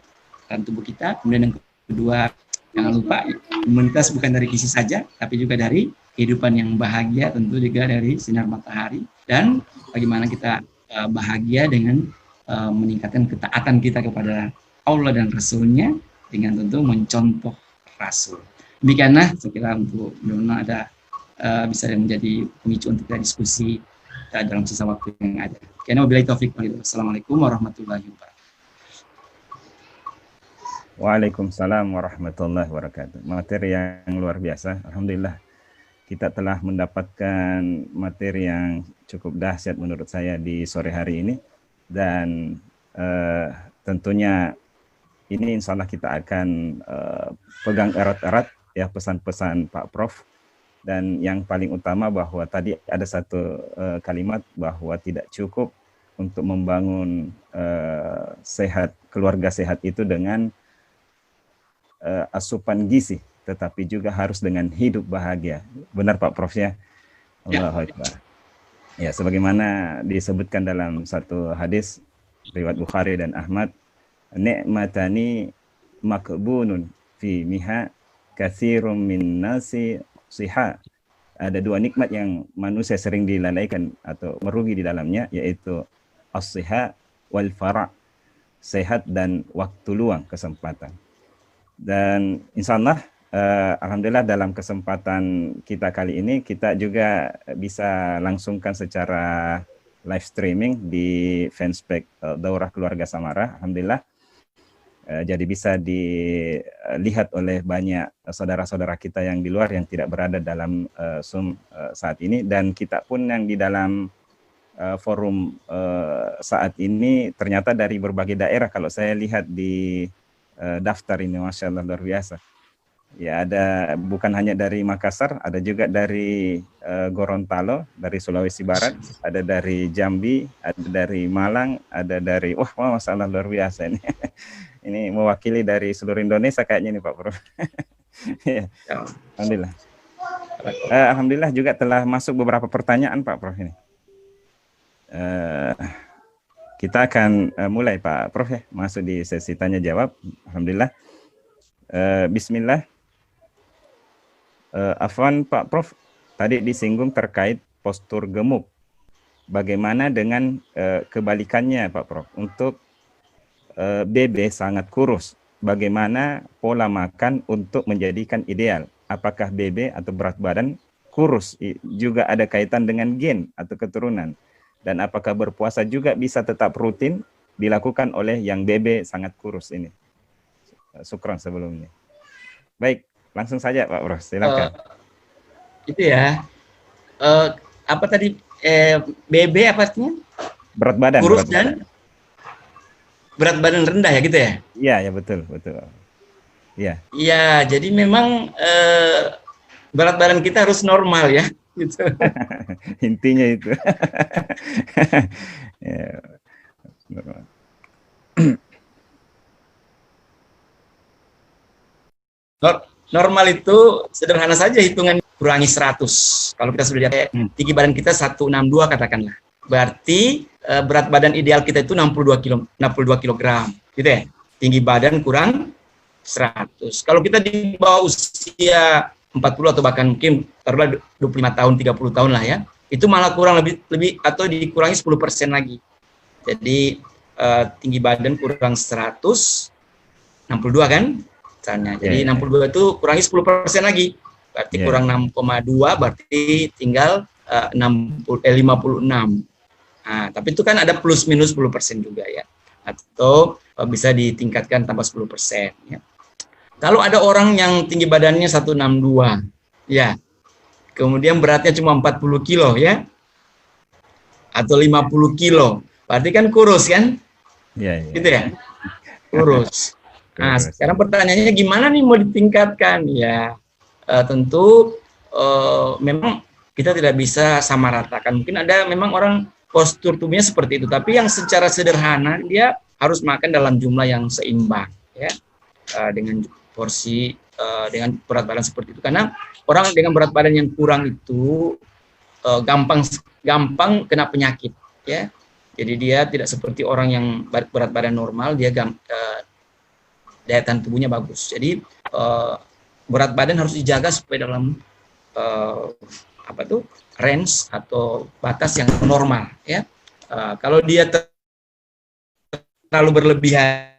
dalam tubuh kita. Kemudian yang kedua, jangan lupa imunitas bukan dari gizi saja, tapi juga dari kehidupan yang bahagia, tentu juga dari sinar matahari. Dan bagaimana kita bahagia dengan meningkatkan ketaatan kita kepada Allah dan Rasul-Nya dengan tentu mencontoh Rasul. Demikianlah saya kira untuk mudah-mudahan ada bisa menjadi pemicu untuk kita diskusi dalam sisa waktu yang ada. Karena wabillahi taufiq walhidayah. Assalamualaikum warahmatullahi wabarakatuh. Waalaikumsalam warahmatullahi wabarakatuh. Materi yang luar biasa. Alhamdulillah kita telah mendapatkan materi yang cukup dahsyat menurut saya di sore hari ini, dan tentunya ini insya Allah kita akan pegang erat-erat ya pesan-pesan Pak Prof. Dan yang paling utama bahwa tadi ada satu kalimat bahwa tidak cukup untuk membangun sehat, keluarga sehat itu dengan asupan gizi, tetapi juga harus dengan hidup bahagia. Benar Pak Prof ya? Allahu Akbar. Ya, sebagaimana disebutkan dalam satu hadis riwayat Bukhari dan Ahmad, ni'matani makbunun fi miha katsirum min nasi siha. Ada 2 nikmat yang manusia sering dilalaikan atau merugi di dalamnya, yaitu as-siha wal fara', sehat dan waktu luang, kesempatan. Dan insyaallah alhamdulillah dalam kesempatan kita kali ini kita juga bisa langsungkan secara live streaming di fanspage Daurah Keluarga Samara. Alhamdulillah jadi bisa dilihat oleh banyak saudara-saudara kita yang di luar yang tidak berada dalam Zoom saat ini, dan kita pun yang di dalam forum saat ini ternyata dari berbagai daerah. Kalau saya lihat di daftar ini, Masya Allah luar biasa. Ya, ada bukan hanya dari Makassar, ada juga dari Gorontalo, dari Sulawesi Barat, ada dari Jambi, ada dari Malang, ada dari masalah luar biasa ini. Ini mewakili dari seluruh Indonesia kayaknya nih Pak Prof. Ya, Alhamdulillah. Alhamdulillah juga telah masuk beberapa pertanyaan Pak Prof ini. Kita akan mulai Pak Prof ya, masuk di sesi tanya jawab. Alhamdulillah. Bismillah. Afwan Pak Prof, tadi disinggung terkait postur gemuk. Bagaimana dengan kebalikannya Pak Prof? Untuk BB sangat kurus, bagaimana pola makan untuk menjadikan ideal? Apakah BB atau berat badan kurus juga ada kaitan dengan gen atau keturunan? Dan apakah berpuasa juga bisa tetap rutin dilakukan oleh yang BB sangat kurus ini? Syukran sebelumnya. Baik, langsung saja Pak Prof, silakan. Itu ya, apa tadi, BB apa artinya? Berat badan. Kurus dan berat badan rendah ya gitu ya? Iya, ya betul. Iya. Iya, jadi memang berat badan kita harus normal ya. Gitu. Intinya itu. Ya. Normal itu sederhana saja hitungan, kurangi 100. Kalau kita sudah lihat tinggi badan kita 162 katakanlah. Berarti berat badan ideal kita itu 62 kg. Gitu ya. Tinggi badan kurang 100. Kalau kita di bawah usia 40 atau bahkan mungkin taruhlah 25 tahun, 30 tahun lah ya. Itu malah kurang lebih atau dikurangi 10% lagi. Jadi tinggi badan kurang 100, 62 kan? Misalnya. Jadi 62 itu kurangi 10% lagi. Berarti kurang 6,2 berarti tinggal 56. Nah, tapi itu kan ada plus minus 10% juga ya. Atau bisa ditingkatkan tambah 10% ya. Kalau ada orang yang tinggi badannya 162, ya, kemudian beratnya cuma 40 kilo, ya, atau 50 kilo, berarti kan kurus, kan? Ya. Gitu ya? Kurus. Nah, sekarang pertanyaannya gimana nih mau ditingkatkan? Ya, tentu memang kita tidak bisa sama ratakan. Mungkin ada memang orang postur tubuhnya seperti itu, tapi yang secara sederhana dia harus makan dalam jumlah yang seimbang, ya, dengan porsi dengan berat badan seperti itu. Karena orang dengan berat badan yang kurang itu gampang kena penyakit, ya. Jadi dia tidak seperti orang yang berat badan normal, dia daya tahan tubuhnya bagus. Jadi berat badan harus dijaga supaya dalam range atau batas yang normal, ya. Kalau dia terlalu berlebihan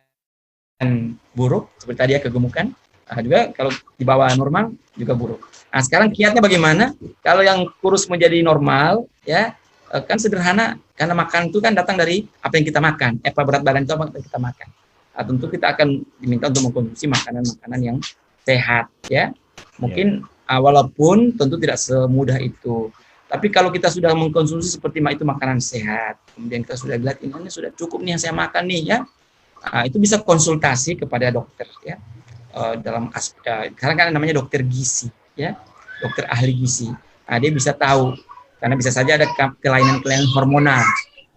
buruk, seperti tadi ya, kegemukan, juga kalau di bawah normal juga buruk. Nah, sekarang kiatnya bagaimana? Kalau yang kurus menjadi normal, ya, kan sederhana, karena makan itu kan datang dari apa yang kita makan. Berat badan itu apa yang kita makan. Nah, tentu kita akan diminta untuk mengkonsumsi makanan-makanan yang sehat, ya. Mungkin walaupun tentu tidak semudah itu. Tapi kalau kita sudah mengkonsumsi seperti itu makanan sehat, kemudian kita sudah lihat ini sudah cukup nih yang saya makan nih, ya. Itu bisa konsultasi kepada dokter, ya, dalam sekarang kan namanya dokter gizi, ya, dokter ahli gizi. Dia bisa tahu, karena bisa saja ada kelainan-kelainan hormonal,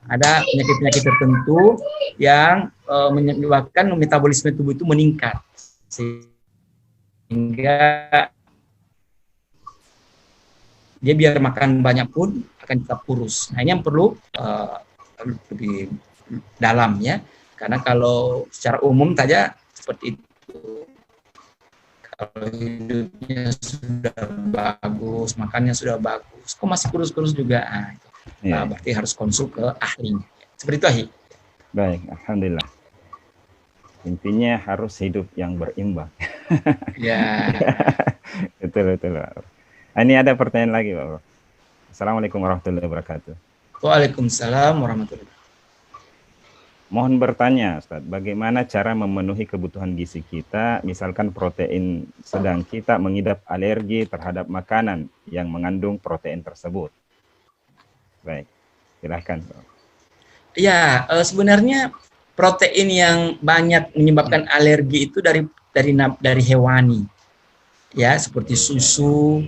ada penyakit-penyakit tertentu yang menyebabkan metabolisme tubuh itu meningkat, sehingga dia biar makan banyak pun akan tetap kurus. Nah, ini yang perlu lebih dalam, ya. Karena kalau secara umum saja seperti itu, kalau hidupnya sudah bagus, makannya sudah bagus, kok masih kurus-kurus juga, berarti harus konsul ke ahlinya. Seperti itu, Ahi. Baik, alhamdulillah. Intinya harus hidup yang berimbang. Ya. Betul. Ini ada pertanyaan lagi, Pak. Assalamualaikum warahmatullahi wabarakatuh. Waalaikumsalam warahmatullahi wabarakatuh. Mohon bertanya, Ustaz, bagaimana cara memenuhi kebutuhan gizi kita, misalkan protein, sedang kita mengidap alergi terhadap makanan yang mengandung protein tersebut? Baik, silahkan. Ya, sebenarnya protein yang banyak menyebabkan alergi itu dari hewani. ya seperti susu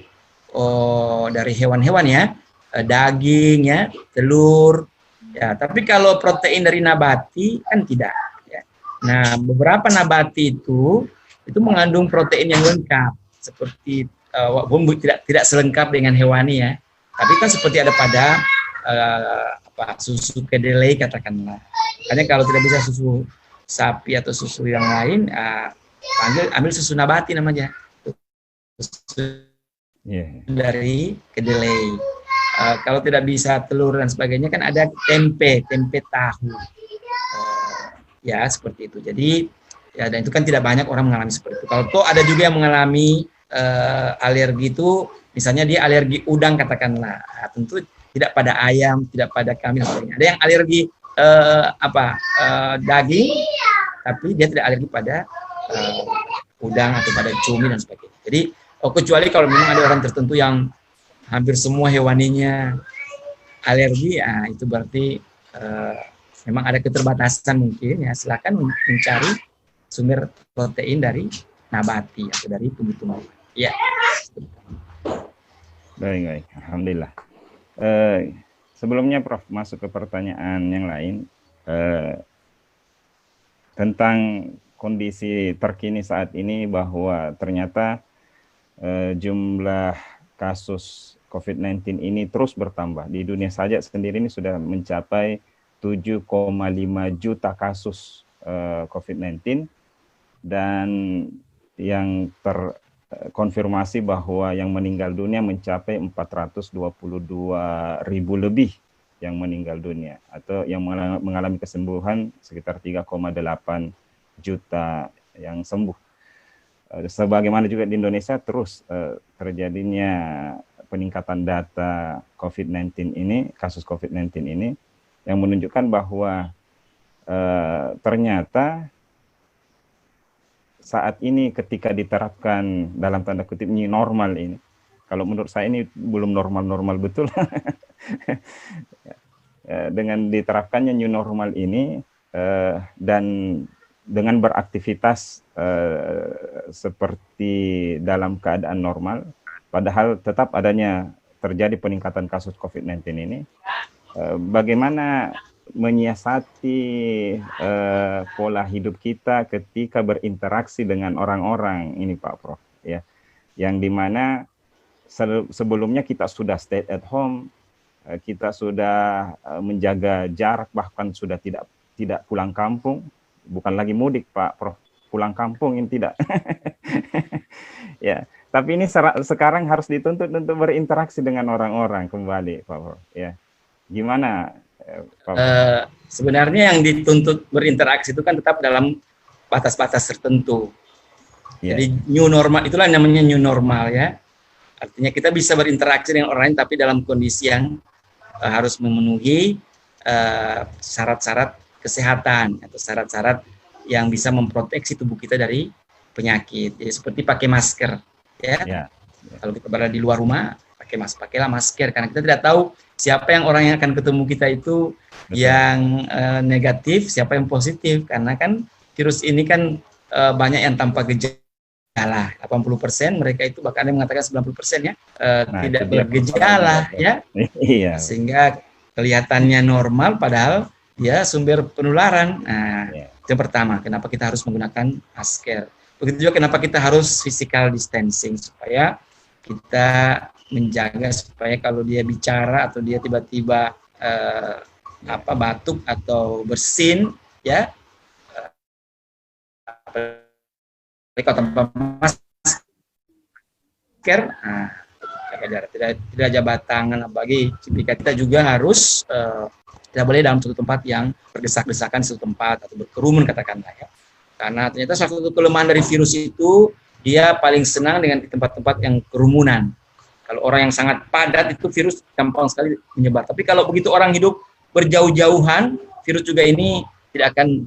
dari hewan-hewan ya, daging ya, telur ya. Tapi kalau protein dari nabati kan tidak. Ya. Nah, beberapa nabati itu mengandung protein yang lengkap seperti walaupun tidak selengkap dengan hewani ya. Tapi kan seperti ada pada susu kedelai katakanlah. Makanya kalau tidak bisa susu sapi atau susu yang lain, ambil susu nabati namanya. Susu dari kedelai. Kalau tidak bisa telur dan sebagainya kan ada tempe tahu. Ya seperti itu. Jadi ya, dan itu kan tidak banyak orang mengalami seperti itu. Kalau toh ada juga yang mengalami alergi itu, misalnya dia alergi udang katakanlah, tentu tidak pada ayam, tidak pada kambing dan sebagainya. Ada yang alergi daging, tapi dia tidak alergi pada udang atau pada cumi dan sebagainya. Jadi kecuali kalau memang ada orang tertentu yang hampir semua hewaninya alergi, itu berarti memang ada keterbatasan mungkin ya. Silakan mencari sumber protein dari nabati atau dari tumbuh-tumbuhan. Ya. Baik. Alhamdulillah. Sebelumnya Prof masuk ke pertanyaan yang lain tentang kondisi terkini saat ini, bahwa ternyata jumlah kasus COVID-19 ini terus bertambah. Di dunia saja sendiri ini sudah mencapai 7,5 juta kasus COVID-19, dan yang terkonfirmasi bahwa yang meninggal dunia mencapai 422.000 lebih yang meninggal dunia, atau yang mengalami kesembuhan sekitar 3,8 juta yang sembuh. Sebagaimana juga di Indonesia terus terjadinya peningkatan data COVID-19 ini, kasus COVID-19 ini, yang menunjukkan bahwa ternyata saat ini ketika diterapkan dalam tanda kutip new normal ini, kalau menurut saya ini belum normal-normal betul. Dengan diterapkannya new normal ini dan dengan beraktivitas seperti dalam keadaan normal, padahal tetap adanya terjadi peningkatan kasus COVID-19 ini, bagaimana menyiasati pola hidup kita ketika berinteraksi dengan orang-orang ini Pak Prof, ya, yang dimana sebelumnya kita sudah stay at home, kita sudah menjaga jarak, bahkan sudah tidak pulang kampung. Bukan lagi mudik Pak Prof, pulang kampung ini tidak. Ya, tapi ini sekarang harus dituntut untuk berinteraksi dengan orang-orang kembali Pak Prof. Ya, gimana Pak Prof? Sebenarnya yang dituntut berinteraksi itu kan tetap dalam batas-batas tertentu. Yeah. Jadi new normal, itulah namanya new normal ya. Artinya kita bisa berinteraksi dengan orang lain tapi dalam kondisi yang harus memenuhi syarat-syarat kesehatan atau syarat-syarat yang bisa memproteksi tubuh kita dari penyakit. Jadi seperti pakai masker, ya. Kalau kita berada di luar rumah, pakailah masker, karena kita tidak tahu siapa yang orang yang akan ketemu kita itu. Betul. Yang negatif, siapa yang positif, karena kan virus ini kan banyak yang tanpa gejala. 80% mereka itu, bahkan ada yang mengatakan 90% ya tidak bergejala, ya. Iya. Sehingga kelihatannya normal, padahal ya sumber penularan. Nah, yang pertama, kenapa kita harus menggunakan masker. Begitu juga kenapa kita harus physical distancing, supaya kita menjaga supaya kalau dia bicara atau dia tiba-tiba batuk atau bersin, ya, kalau tanpa masker, tidak jabat tangan, bagi kita juga harus tidak boleh dalam suatu tempat yang berdesak-desakan, suatu tempat atau berkerumun katakanlah ya. Karena ternyata salah satu kelemahan dari virus itu, dia paling senang dengan di tempat-tempat yang kerumunan. Kalau orang yang sangat padat itu virus gampang sekali menyebar. Tapi kalau begitu orang hidup berjauh-jauhan, virus juga ini tidak akan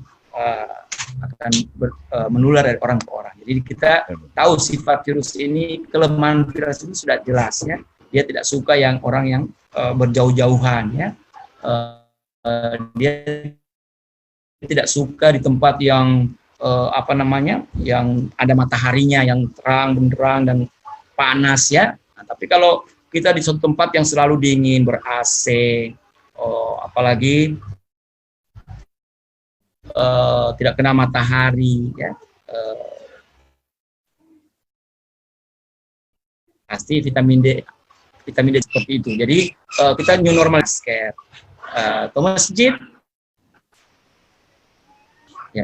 menular dari orang ke orang. Jadi kita tahu sifat virus ini, kelemahan virus ini sudah jelas ya. Dia tidak suka yang orang yang berjauh-jauhan ya. Dia tidak suka di tempat yang apa namanya, yang ada mataharinya yang terang benderang dan panas ya. Nah, tapi kalau kita di suatu tempat yang selalu dingin, ber-AC, apalagi tidak kena matahari ya, pasti vitamin D seperti itu. Jadi kita new normal masker, ke masjid ya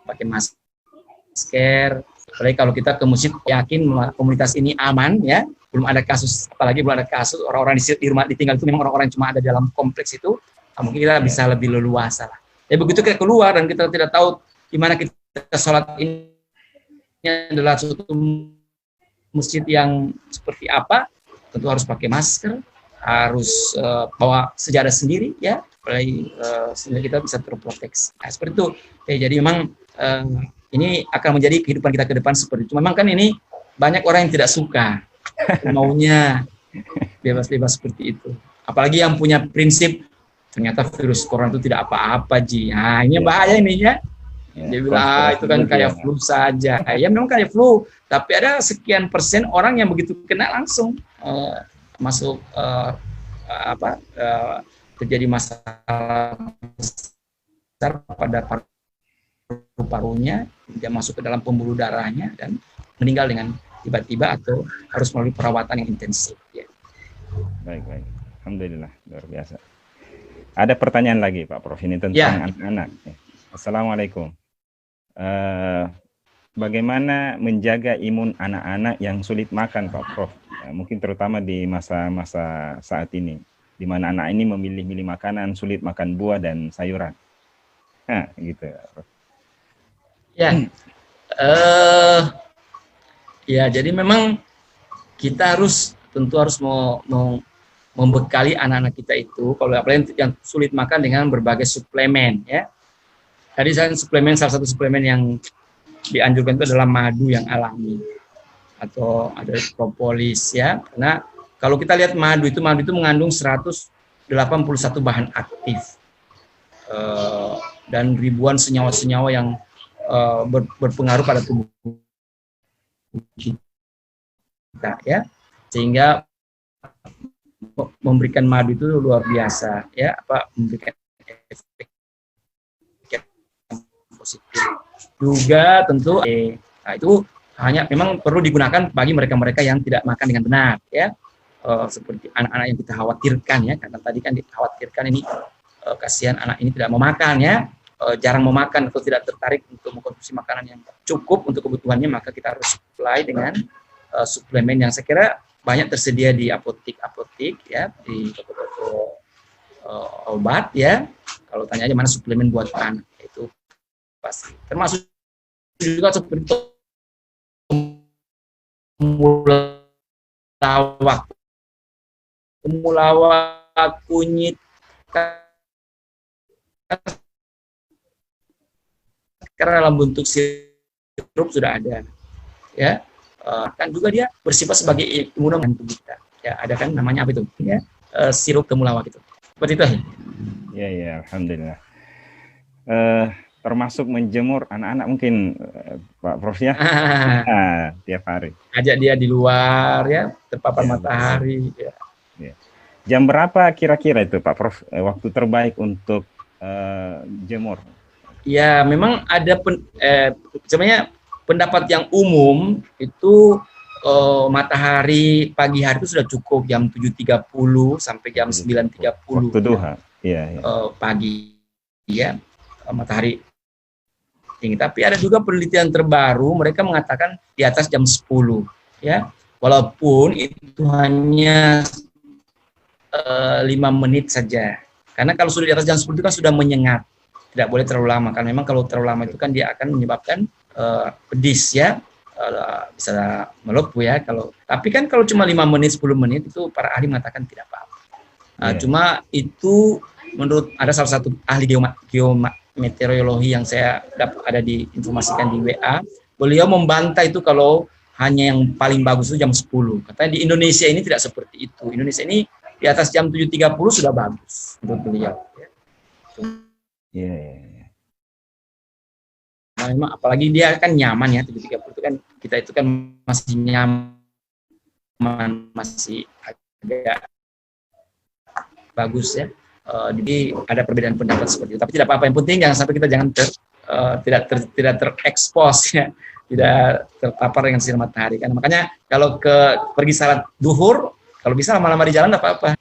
pakai masker. Apalagi kalau kita ke masjid yakin komunitas ini aman ya, belum ada kasus, apalagi belum ada kasus orang-orang di rumah ditinggal itu memang orang-orang cuma ada dalam kompleks itu, mungkin kita bisa lebih leluasa lah. Ya begitu kita keluar dan kita tidak tahu di mana kita sholat ini adalah suatu masjid yang seperti apa, tentu harus pakai masker, harus bawa sejadah sendiri ya, apalagi sehingga kita bisa terproteksi. Nah, seperti itu. Ya, jadi memang ini akan menjadi kehidupan kita ke depan seperti itu. Memang kan ini banyak orang yang tidak suka, maunya bebas-bebas seperti itu. Apalagi yang punya prinsip ternyata virus corona itu tidak apa-apa, Ji. Nah, ini bahaya ini ya. Dia bilang itu kan kayak flu saja. Ya memang kayak flu, tapi ada sekian persen orang yang begitu kena langsung masuk terjadi masalah besar pada paru-parunya, dia masuk ke dalam pembuluh darahnya dan meninggal dengan tiba-tiba atau harus melalui perawatan yang intensif. Ya. Baik. Alhamdulillah, luar biasa. Ada pertanyaan lagi Pak Prof, ini tentang anak-anak. Assalamualaikum. Bagaimana menjaga imun anak-anak yang sulit makan Pak Prof? Mungkin terutama di masa-masa saat ini, di mana anak ini memilih-milih makanan, sulit makan buah dan sayuran. Nah, gitu. Ya, ya jadi memang kita tentu harus membekali anak-anak kita itu, kalau apalagi yang sulit makan, dengan berbagai suplemen ya. Tadi salah satu suplemen yang dianjurkan itu adalah madu yang alami atau ada propolis ya. Karena kalau kita lihat madu itu mengandung 181 bahan aktif dan ribuan senyawa-senyawa yang berpengaruh pada tubuh kita ya. Sehingga memberikan madu itu luar biasa ya, memberikan efek positif. Juga tentu nah itu hanya memang perlu digunakan bagi mereka-mereka yang tidak makan dengan benar ya, seperti anak-anak yang kita khawatirkan ya, karena tadi kan dikhawatirkan ini kasihan anak ini tidak mau makan ya, jarang mau makan atau tidak tertarik untuk mengkonsumsi makanan yang cukup untuk kebutuhannya, maka kita harus supply dengan suplemen yang saya kira banyak tersedia di apotek ya, di toko-toko obat ya. Kalau tanya aja mana suplemen buat anak, itu pasti. Termasuk juga seperti temulawak, kunyit, karena dalam bentuk sirup sudah ada ya. Kan juga dia bersifat sebagai imunogen tubuh kita ya, ada kan namanya apa itu ya, sirup temulawak itu seperti itu ya. Alhamdulillah. Termasuk menjemur anak-anak mungkin Pak Prof ya. Tiap hari ajak dia di luar ya, terpapar matahari ya. Jam berapa kira-kira itu Pak Prof waktu terbaik untuk jemur? Ya memang ada sebenarnya pendapat yang umum itu matahari pagi hari itu sudah cukup, jam 7.30 sampai jam 9.30 waktu duha ya. Pagi ya, matahari tinggi. Tapi ada juga penelitian terbaru, mereka mengatakan di atas jam 10 ya, walaupun itu hanya 5 menit saja, karena kalau sudah di atas jam 10 itu kan sudah menyengat, tidak boleh terlalu lama, karena memang kalau terlalu lama itu kan dia akan menyebabkan pedis ya, bisa melepuh ya. Tapi kan kalau cuma 5 menit 10 menit itu para ahli mengatakan tidak apa-apa. Cuma itu menurut ada salah satu ahli geometeorologi yang saya ada diinformasikan di WA, beliau membantah itu kalau hanya yang paling bagus itu jam 10. Katanya di Indonesia ini tidak seperti itu. Indonesia ini di atas jam 7.30 sudah bagus menurut beliau. Iya. memang apalagi dia kan nyaman ya, 730 itu kan, kita itu kan masih nyaman, masih agak bagus ya. Jadi ada perbedaan pendapat seperti itu. Tapi tidak apa-apa, yang penting jangan sampai kita tidak terekspos ya, tidak terpapar dengan sinar matahari. Kan makanya kalau pergi salat duhur, kalau bisa lama-lama di jalan tidak apa-apa.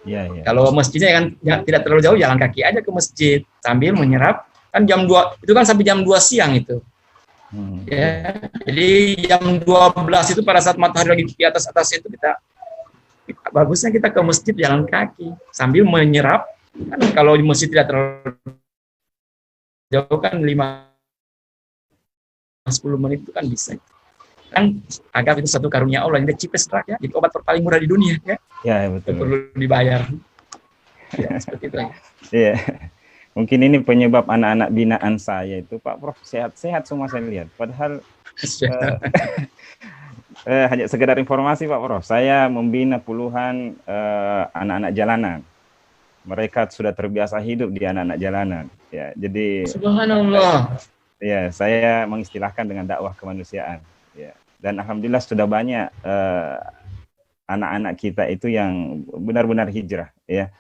Ya, ya. Kalau masjidnya kan tidak terlalu jauh, jalan kaki aja ke masjid sambil menyerap. Kan jam 2 itu kan sampai jam 2 siang itu. Ya, jadi jam 12 itu pada saat matahari lagi di atas itu bagusnya kita ke masjid jalan kaki sambil menyerap. Kan kalau di masjid tidak terlalu jauh kan 5-10 menit itu kan bisa. Kan anggap itu satu karunia Allah, yang cheapest drug ya, jadi obat paling murah di dunia ya. Ya, betul. Perlu dibayar. Ya, seperti itu. Iya. Mungkin ini penyebab anak-anak binaan saya itu, Pak Prof, sehat-sehat semua saya lihat. Padahal hanya sekedar informasi Pak Prof, saya membina puluhan anak-anak jalanan. Mereka sudah terbiasa hidup di anak-anak jalanan. Ya, jadi Subhanallah. Ya, saya mengistilahkan dengan dakwah kemanusiaan. Ya, dan alhamdulillah sudah banyak anak-anak kita itu yang benar-benar hijrah. Ya,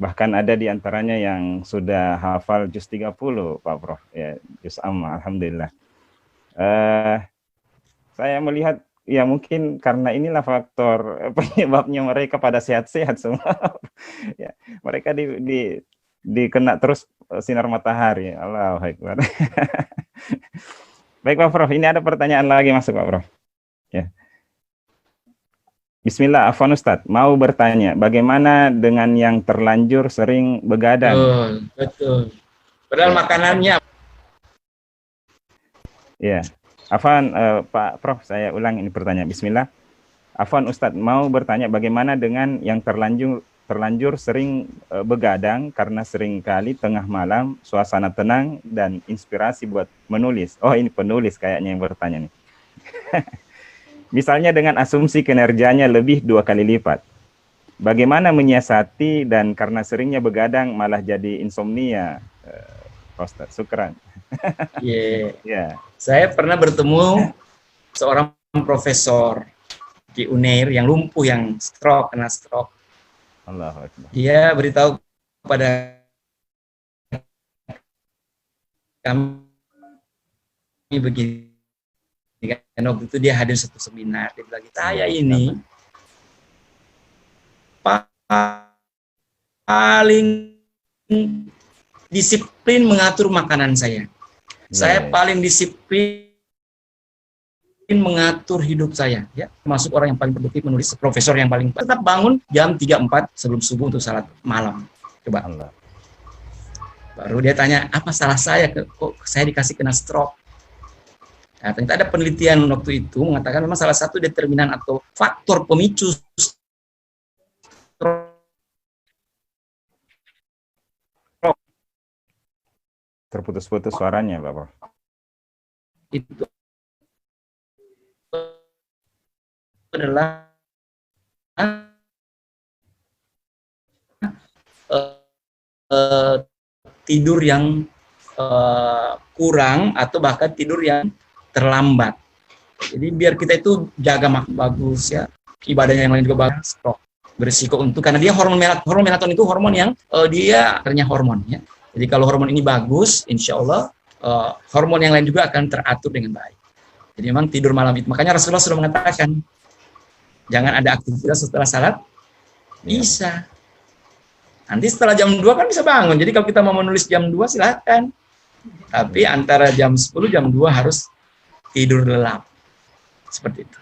bahkan ada di antaranya yang sudah hafal juz 30, Pak Prof. Ya, juz amma, alhamdulillah. Saya melihat ya mungkin karena inilah faktor penyebabnya mereka pada sehat-sehat semua. Ya, mereka dikena terus sinar matahari. Allahu Akbar. Baik Pak Prof, ini ada pertanyaan lagi masuk Pak Prof. Ya. Bismillah, Afwan Ustadz, mau bertanya, bagaimana dengan yang terlanjur sering begadang? Betul. Padahal makanannya. Ya, Afwan, Pak Prof, saya ulang ini pertanyaan. Bismillah, Afwan Ustadz, mau bertanya, bagaimana dengan yang terlanjur sering begadang karena sering kali tengah malam, suasana tenang, dan inspirasi buat menulis. Oh, ini penulis kayaknya yang bertanya nih. Misalnya dengan asumsi kinerjanya lebih 2 kali lipat. Bagaimana menyiasati dan karena seringnya begadang malah jadi insomnia? Ustaz, syukran. Yeah. Saya pernah bertemu seorang profesor di Unair yang lumpuh, yang kena stroke. Allahu Akbar. Dia beritahu kepada kami begini. Kan waktu itu dia hadir satu seminar, dia bilang, saya ini paling disiplin mengatur makanan saya. Saya paling disiplin mengatur hidup saya, ya, termasuk orang yang paling produktif menulis, profesor yang paling tetap bangun jam 3-4 sebelum subuh untuk salat malam. Coba. Allah. Baru dia tanya, apa salah saya kok saya dikasih kena stroke? Nah, ternyata ada penelitian waktu itu mengatakan memang salah satu determinan atau faktor pemicu stroke terputus-putus suaranya, Bapak. Itu adalah tidur yang kurang atau bahkan tidur yang terlambat. Jadi biar kita itu jaga makan bagus ya, ibadahnya yang lain juga bagus, berisiko untuk, karena dia hormon melatonin itu hormon yang dia ternyata hormon ya. Jadi kalau hormon ini bagus, insya Allah hormon yang lain juga akan teratur dengan baik. Jadi memang tidur malam itu, makanya Rasulullah sudah mengatakan jangan ada aktivitas setelah salat bisa. Nanti setelah jam 2 kan bisa bangun. Jadi kalau kita mau menulis jam 2 silakan. Tapi antara jam 10 jam 2 harus tidur lelap. Seperti itu.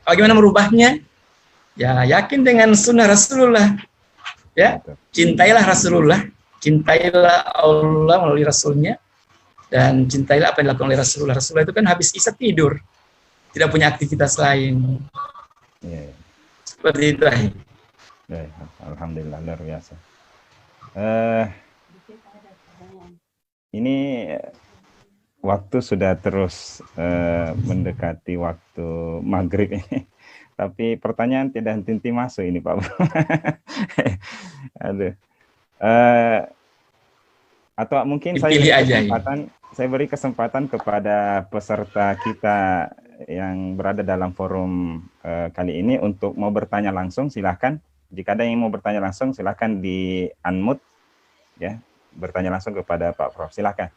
Bagaimana merubahnya? Ya, yakin dengan sunnah Rasulullah. Ya, cintailah Rasulullah, cintailah Allah melalui Rasulnya, dan cintailah apa yang dilakukan oleh Rasulullah. Rasulullah itu kan habis isya tidur, tidak punya aktivitas lain. Ya. Seperti itu. Ya, alhamdulillah, luar biasa. Ini waktu sudah terus mendekati waktu maghrib ini. Tapi pertanyaan tidak henti-henti masuk ini, Pak. Aduh. Atau mungkin Dipilih aja, ya. Saya beri kesempatan kepada peserta kita yang berada dalam forum kali ini untuk mau bertanya langsung, silahkan. Jika ada yang mau bertanya langsung, silahkan di unmute, ya, bertanya langsung kepada Pak Prof. Silahkan.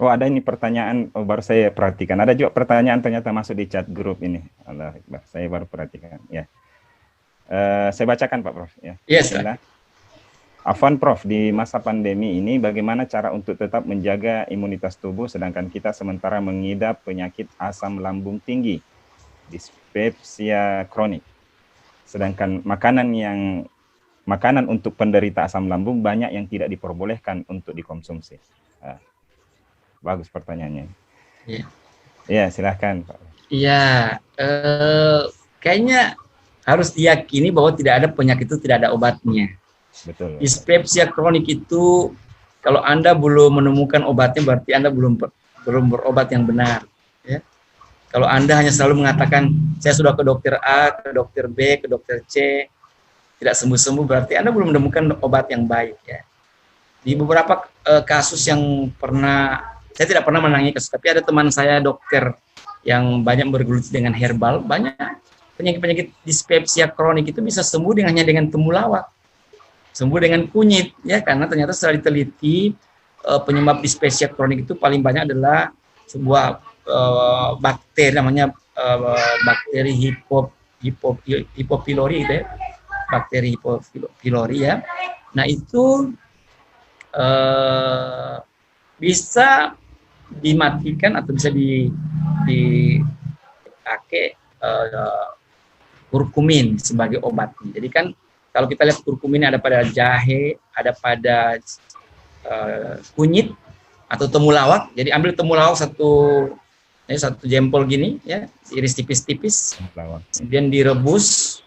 Oh, ada ini pertanyaan, baru saya perhatikan. Ada juga pertanyaan ternyata masuk di chat grup ini. Allah Akbar, saya baru perhatikan. Ya, saya bacakan Pak Prof. Ya. Yes. Afwan Prof, di masa pandemi ini bagaimana cara untuk tetap menjaga imunitas tubuh sedangkan kita sementara mengidap penyakit asam lambung tinggi, dispepsia kronik. Sedangkan makanan untuk penderita asam lambung banyak yang tidak diperbolehkan untuk dikonsumsi. Bagus pertanyaannya. Iya. Ya, silahkan Pak. Iya, kayaknya harus diyakini bahwa tidak ada penyakit itu tidak ada obatnya. Betul. Dispepsia kronik itu kalau Anda belum menemukan obatnya berarti Anda belum berobat yang benar. Ya. Kalau Anda hanya selalu mengatakan saya sudah ke dokter A, ke dokter B, ke dokter C, tidak sembuh-sembuh berarti Anda belum menemukan obat yang baik. Ya. Di beberapa kasus yang pernah saya tidak pernah menangani kasus, tapi ada teman saya dokter yang banyak bergelut dengan herbal, banyak penyakit-penyakit dispepsia kronik itu bisa sembuh hanya dengan temulawak, sembuh dengan kunyit, ya karena ternyata setelah diteliti penyebab dispepsia kronik itu paling banyak adalah sebuah bakteri namanya bakteri Hipo pylori, gitu ya, bakteri Hipo pylori ya. Nah itu bisa dimatikan atau bisa dipakai kurkumin sebagai obatnya. Jadi kan kalau kita lihat kurkumin ada pada jahe, ada pada kunyit atau temulawak. Jadi ambil temulawak satu jempol gini, ya, iris tipis-tipis, kemudian direbus,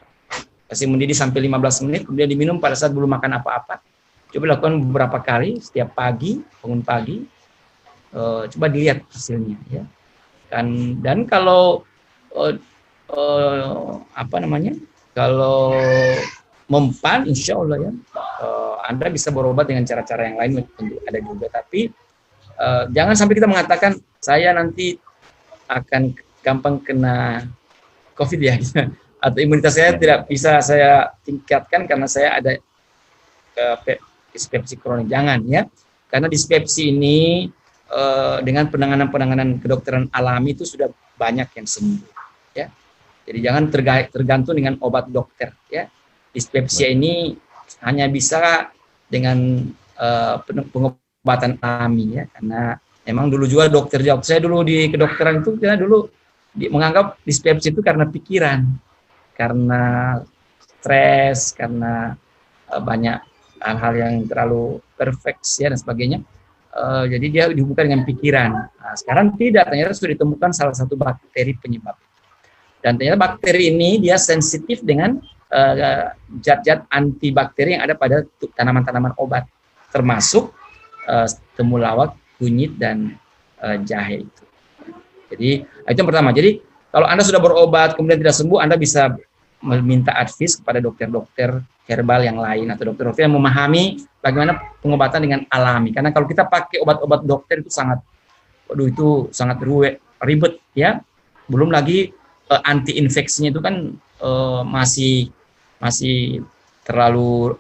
kasih mendidih sampai 15 menit, kemudian diminum pada saat belum makan apa-apa. Coba lakukan beberapa kali setiap pagi, bangun pagi. Coba dilihat hasilnya, ya. Dan kalau kalau mempan, insya Allah ya, Anda bisa berobat dengan cara-cara yang lain, tentu ada juga. Tapi jangan sampai kita mengatakan saya nanti akan gampang kena COVID ya, atau imunitas saya tidak bisa saya tingkatkan karena saya ada dispepsi kronik. Jangan ya, karena dispepsi ini dengan penanganan kedokteran alami itu sudah banyak yang sembuh, ya. Jadi jangan tergantung dengan obat dokter, ya. Dispepsia ini hanya bisa dengan pengobatan alami, ya, karena memang dulu juga saya dulu di kedokteran itu kita dulu menganggap dispepsia itu karena pikiran, karena stres, karena banyak hal-hal yang terlalu perfect, ya, dan sebagainya. Jadi dia dihubungkan dengan pikiran. Nah, sekarang tidak, ternyata sudah ditemukan salah satu bakteri penyebab. Dan ternyata bakteri ini dia sensitif dengan zat-zat antibakteri yang ada pada tanaman-tanaman obat, termasuk temulawak, kunyit, dan jahe itu. Jadi itu yang pertama. Jadi kalau Anda sudah berobat kemudian tidak sembuh, Anda bisa meminta advice kepada dokter-dokter herbal yang lain atau dokter-dokter yang memahami bagaimana pengobatan dengan alami. Karena kalau kita pakai obat-obat dokter itu sangat ribet, ya. Belum lagi anti infeksinya itu kan masih terlalu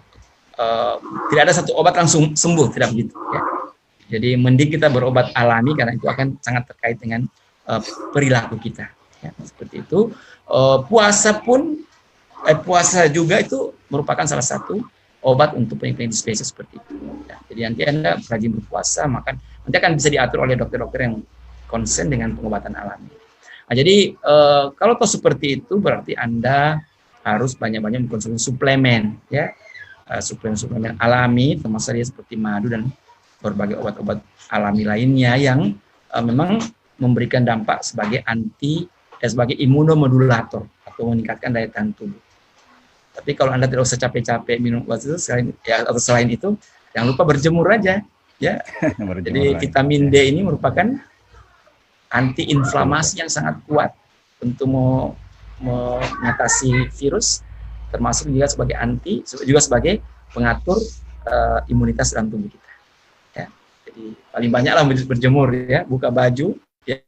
tidak ada satu obat langsung sembuh, tidak begitu, ya. Jadi mending kita berobat alami karena itu akan sangat terkait dengan perilaku kita, ya, seperti itu. Puasa juga itu merupakan salah satu obat untuk penyakit dispepsia seperti itu. Ya, jadi nanti Anda rajin berpuasa, maka nanti akan bisa diatur oleh dokter-dokter yang konsen dengan pengobatan alami. Nah, jadi kalau toh seperti itu berarti Anda harus banyak-banyak mengkonsumsi suplemen, ya, suplemen alami, termasuk seperti madu dan berbagai obat-obat alami lainnya yang memang memberikan dampak sebagai sebagai imunomodulator atau meningkatkan daya tahan tubuh. Tapi kalau Anda tidak usah capek-capek minum obat itu, selain itu, jangan lupa berjemur aja, ya. Jadi vitamin D ini merupakan anti-inflamasi yang sangat kuat untuk mengatasi virus, termasuk juga sebagai juga sebagai pengatur imunitas dalam tubuh kita. Ya. Jadi paling banyaklah berjemur ya, buka baju ya.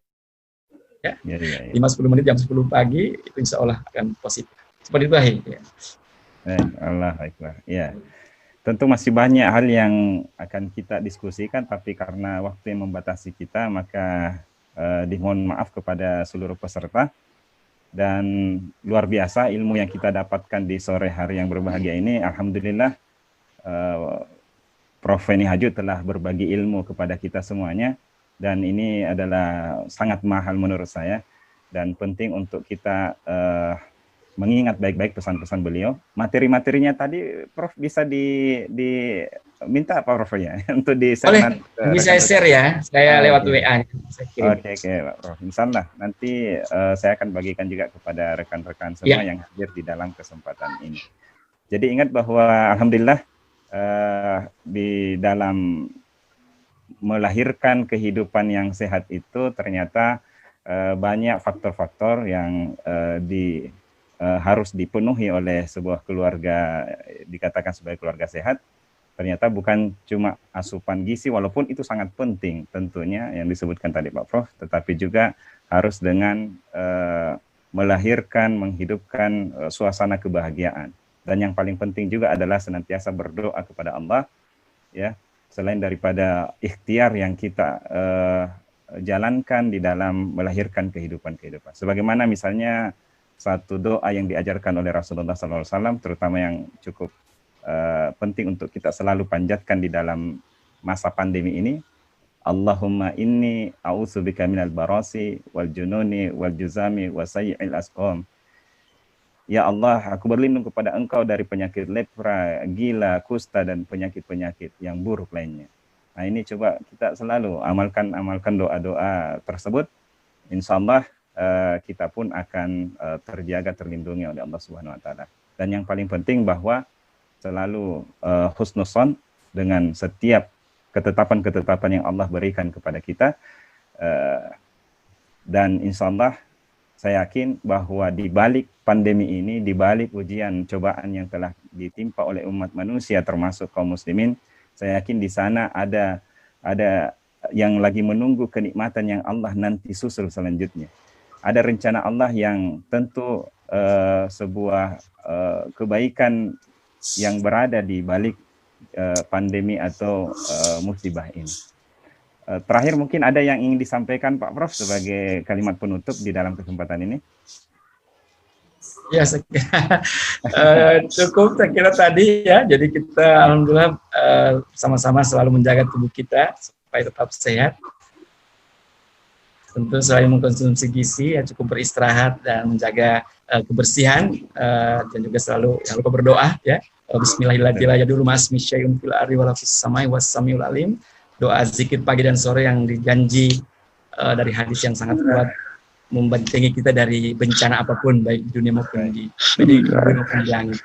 5-10 menit jam 10 pagi itu insya Allah akan positif. Seperti itu ya. Allah Akbar. Ya. Tentu masih banyak hal yang akan kita diskusikan, tapi karena waktu yang membatasi kita, maka dimohon maaf kepada seluruh peserta. Dan luar biasa ilmu yang kita dapatkan di sore hari yang berbahagia ini. Alhamdulillah, Prof. Feni Hajud telah berbagi ilmu kepada kita semuanya. Dan ini adalah sangat mahal menurut saya. Dan penting untuk kita mengingat baik-baik pesan-pesan beliau. Materi-materinya tadi Prof bisa diminta apa Prof ya untuk di-share. Bisa share ya, saya lewat WA. Oke, Pak Prof. Insyaallah nanti saya akan bagikan juga kepada rekan-rekan semua yang hadir di dalam kesempatan ini. Jadi ingat bahwa alhamdulillah di dalam melahirkan kehidupan yang sehat itu ternyata banyak faktor-faktor yang harus dipenuhi oleh sebuah keluarga, dikatakan sebagai keluarga sehat. Ternyata bukan cuma asupan gizi, walaupun itu sangat penting tentunya yang disebutkan tadi Pak Prof, tetapi juga harus dengan melahirkan, menghidupkan suasana kebahagiaan. Dan yang paling penting juga adalah senantiasa berdoa kepada Allah, ya, selain daripada ikhtiar yang kita jalankan di dalam melahirkan kehidupan-kehidupan. Sebagaimana misalnya satu doa yang diajarkan oleh Rasulullah SAW, terutama yang cukup penting untuk kita selalu panjatkan di dalam masa pandemi ini. Allahumma inni a'udzubika minal barasi wal jununi wal juzami wa sayyi'il asqam. Ya Allah, aku berlindung kepada Engkau dari penyakit lepra, gila, kusta, dan penyakit-penyakit yang buruk lainnya. Nah ini coba kita selalu amalkan doa-doa tersebut. Insya Allah kita pun akan terjaga, terlindungi oleh Allah Subhanahu wa taala. Dan yang paling penting bahwa selalu husnuzon dengan setiap ketetapan-ketetapan yang Allah berikan kepada kita. Dan insya Allah saya yakin bahwa di balik pandemi ini, di balik ujian cobaan yang telah ditimpa oleh umat manusia termasuk kaum muslimin, saya yakin di sana ada yang lagi menunggu kenikmatan yang Allah nanti susul selanjutnya. Ada rencana Allah yang tentu sebuah kebaikan yang berada di balik pandemi atau musibah ini. Terakhir mungkin ada yang ingin disampaikan Pak Prof sebagai kalimat penutup di dalam kesempatan ini. Ya, saya kira cukup saya kira tadi ya. Jadi kita alhamdulillah sama-sama selalu menjaga tubuh kita supaya tetap sehat. Tentu selain mengkonsumsi gizi, ya cukup beristirahat dan menjaga kebersihan dan juga selalu jangan lupa berdoa ya. Bismillahirrahmanirrahim. Dulu masmi syai'un fil ardi wala fis samai was samiul alim. Doa zikir pagi dan sore yang dijanji dari hadis yang sangat kuat membentengi kita dari bencana apapun baik di dunia maupun di langit.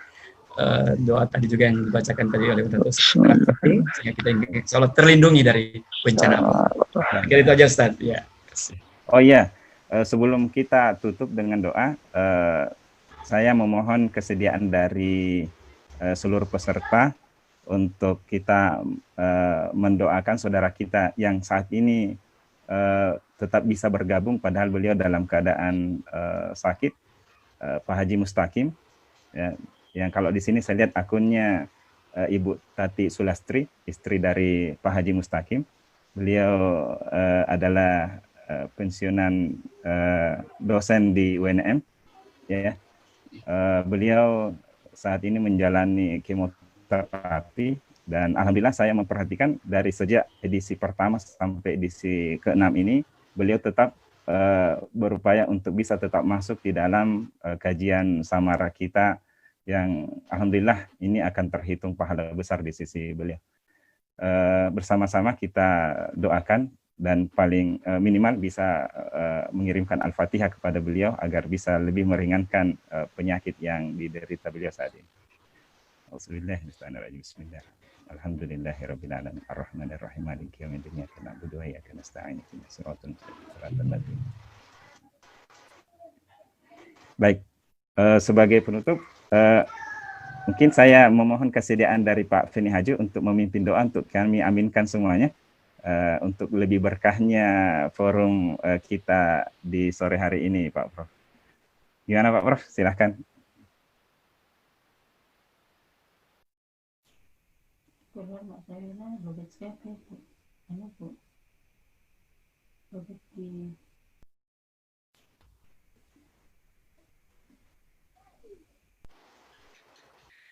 Doa tadi juga yang dibacakan tadi oleh Ustaz sangat penting sehingga kita insyaallah terlindungi dari bencana apapun. Kira itu aja Ustaz ya. Oh iya, sebelum kita tutup dengan doa, saya memohon kesediaan dari seluruh peserta untuk kita mendoakan saudara kita yang saat ini tetap bisa bergabung padahal beliau dalam keadaan sakit, Pak Haji Mustaqim, ya, yang kalau di sini saya lihat akunnya Ibu Tati Sulastri, istri dari Pak Haji Mustaqim. Beliau adalah pensiunan dosen di UNM, ya. Beliau saat ini menjalani kemoterapi dan alhamdulillah saya memperhatikan dari sejak edisi pertama sampai edisi ke-6 ini beliau tetap berupaya untuk bisa tetap masuk di dalam kajian samara kita yang alhamdulillah ini akan terhitung pahala besar di sisi beliau. Bersama-sama kita doakan dan paling minimal bisa mengirimkan Al-Fatihah kepada beliau agar bisa lebih meringankan penyakit yang diderita beliau saat ini. Bismillah. Alhamdulillahirabbil alamin arrahmanirrahim maliki yaumiddin iyyaka na'budu wa iyyaka nasta'in ihdinas siratal mustaqim. Baik, sebagai penutup, mungkin saya memohon kesediaan dari Pak Feni Haju untuk memimpin doa untuk kami aminkan semuanya, untuk lebih berkahnya forum kita di sore hari ini, Pak Prof. Gimana Pak Prof? Silahkan.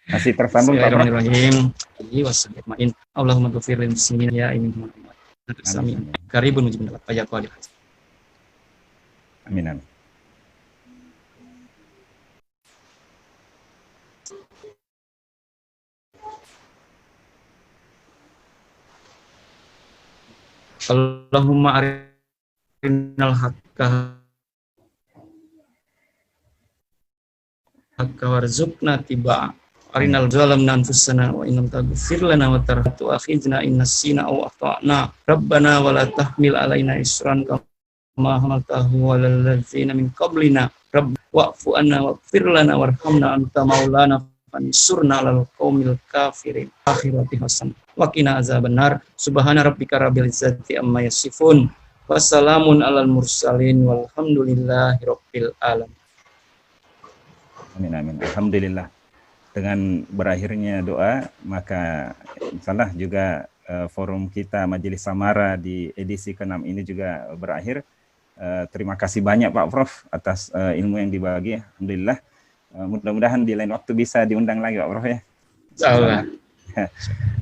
Masih tersambung Pak Prof? Bismillahirrahmanirrahim. Allahumma ghfir lil muslimin ya amin. Amin. Karibun mujibun dapat pajak. Amin amin. Allahumma arinal haqqa warzuqna tiba'a arinal zalamna anfusana wa innam taghfir lana wa tarhatu akhidna innasina aw akhtana rabbana wa la tahmil alaina isran kama hamaltahu walal ladzina min qablina rabb wa'fu anna waghfir lana warhamna anta maulana fansurna 'alal qaumil kafirin akhirati hasan wa qina azabannar subhana rabbika rabbil izzati amma yasifun wassalamun 'alal mursalin walhamdulillahi rabbil alamin. Amin amin. Alhamdulillah. Dengan berakhirnya doa, maka insyaallah juga forum kita Majelis Samara di edisi ke-6 ini juga berakhir. Terima kasih banyak Pak Prof atas ilmu yang dibagi. Alhamdulillah. Mudah-mudahan di lain waktu bisa diundang lagi Pak Prof ya. Insyaallah.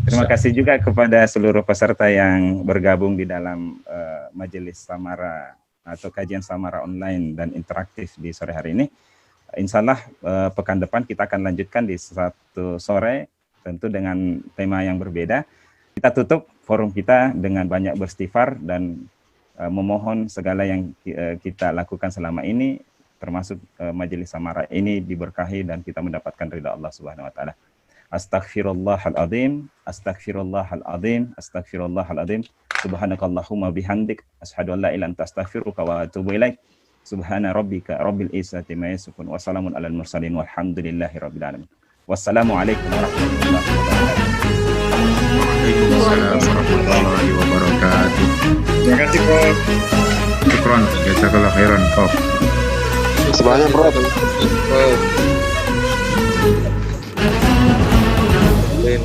Terima kasih juga kepada seluruh peserta yang bergabung di dalam Majelis Samara atau kajian Samara online dan interaktif di sore hari ini. Insyaallah pekan depan kita akan lanjutkan di Sabtu sore, tentu dengan tema yang berbeda. Kita tutup forum kita dengan banyak beristighfar dan memohon segala yang kita lakukan selama ini, termasuk Majelis Samara ini diberkahi dan kita mendapatkan ridha Allah Subhanahu wa taala. Astaghfirullahaladzim, astaghfirullahaladzim, astaghfirullahaladzim. Subhanakallahumma bihamdik, asyhadu an la ilaha illa anta astaghfiruka wa atubu ilaik. Subhana rabbika rabbil izzati ma yasifun wa salamun alal mursalin walhamdulillahi rabbil alamin. Wassalamualaikum warahmatullahi wabarakatuh. Waalaikumsalam warahmatullahi wabarakatuh. Terima kasih Prof. Syukran, jazakallah khairan Prof. Semuanya Prof. Amin.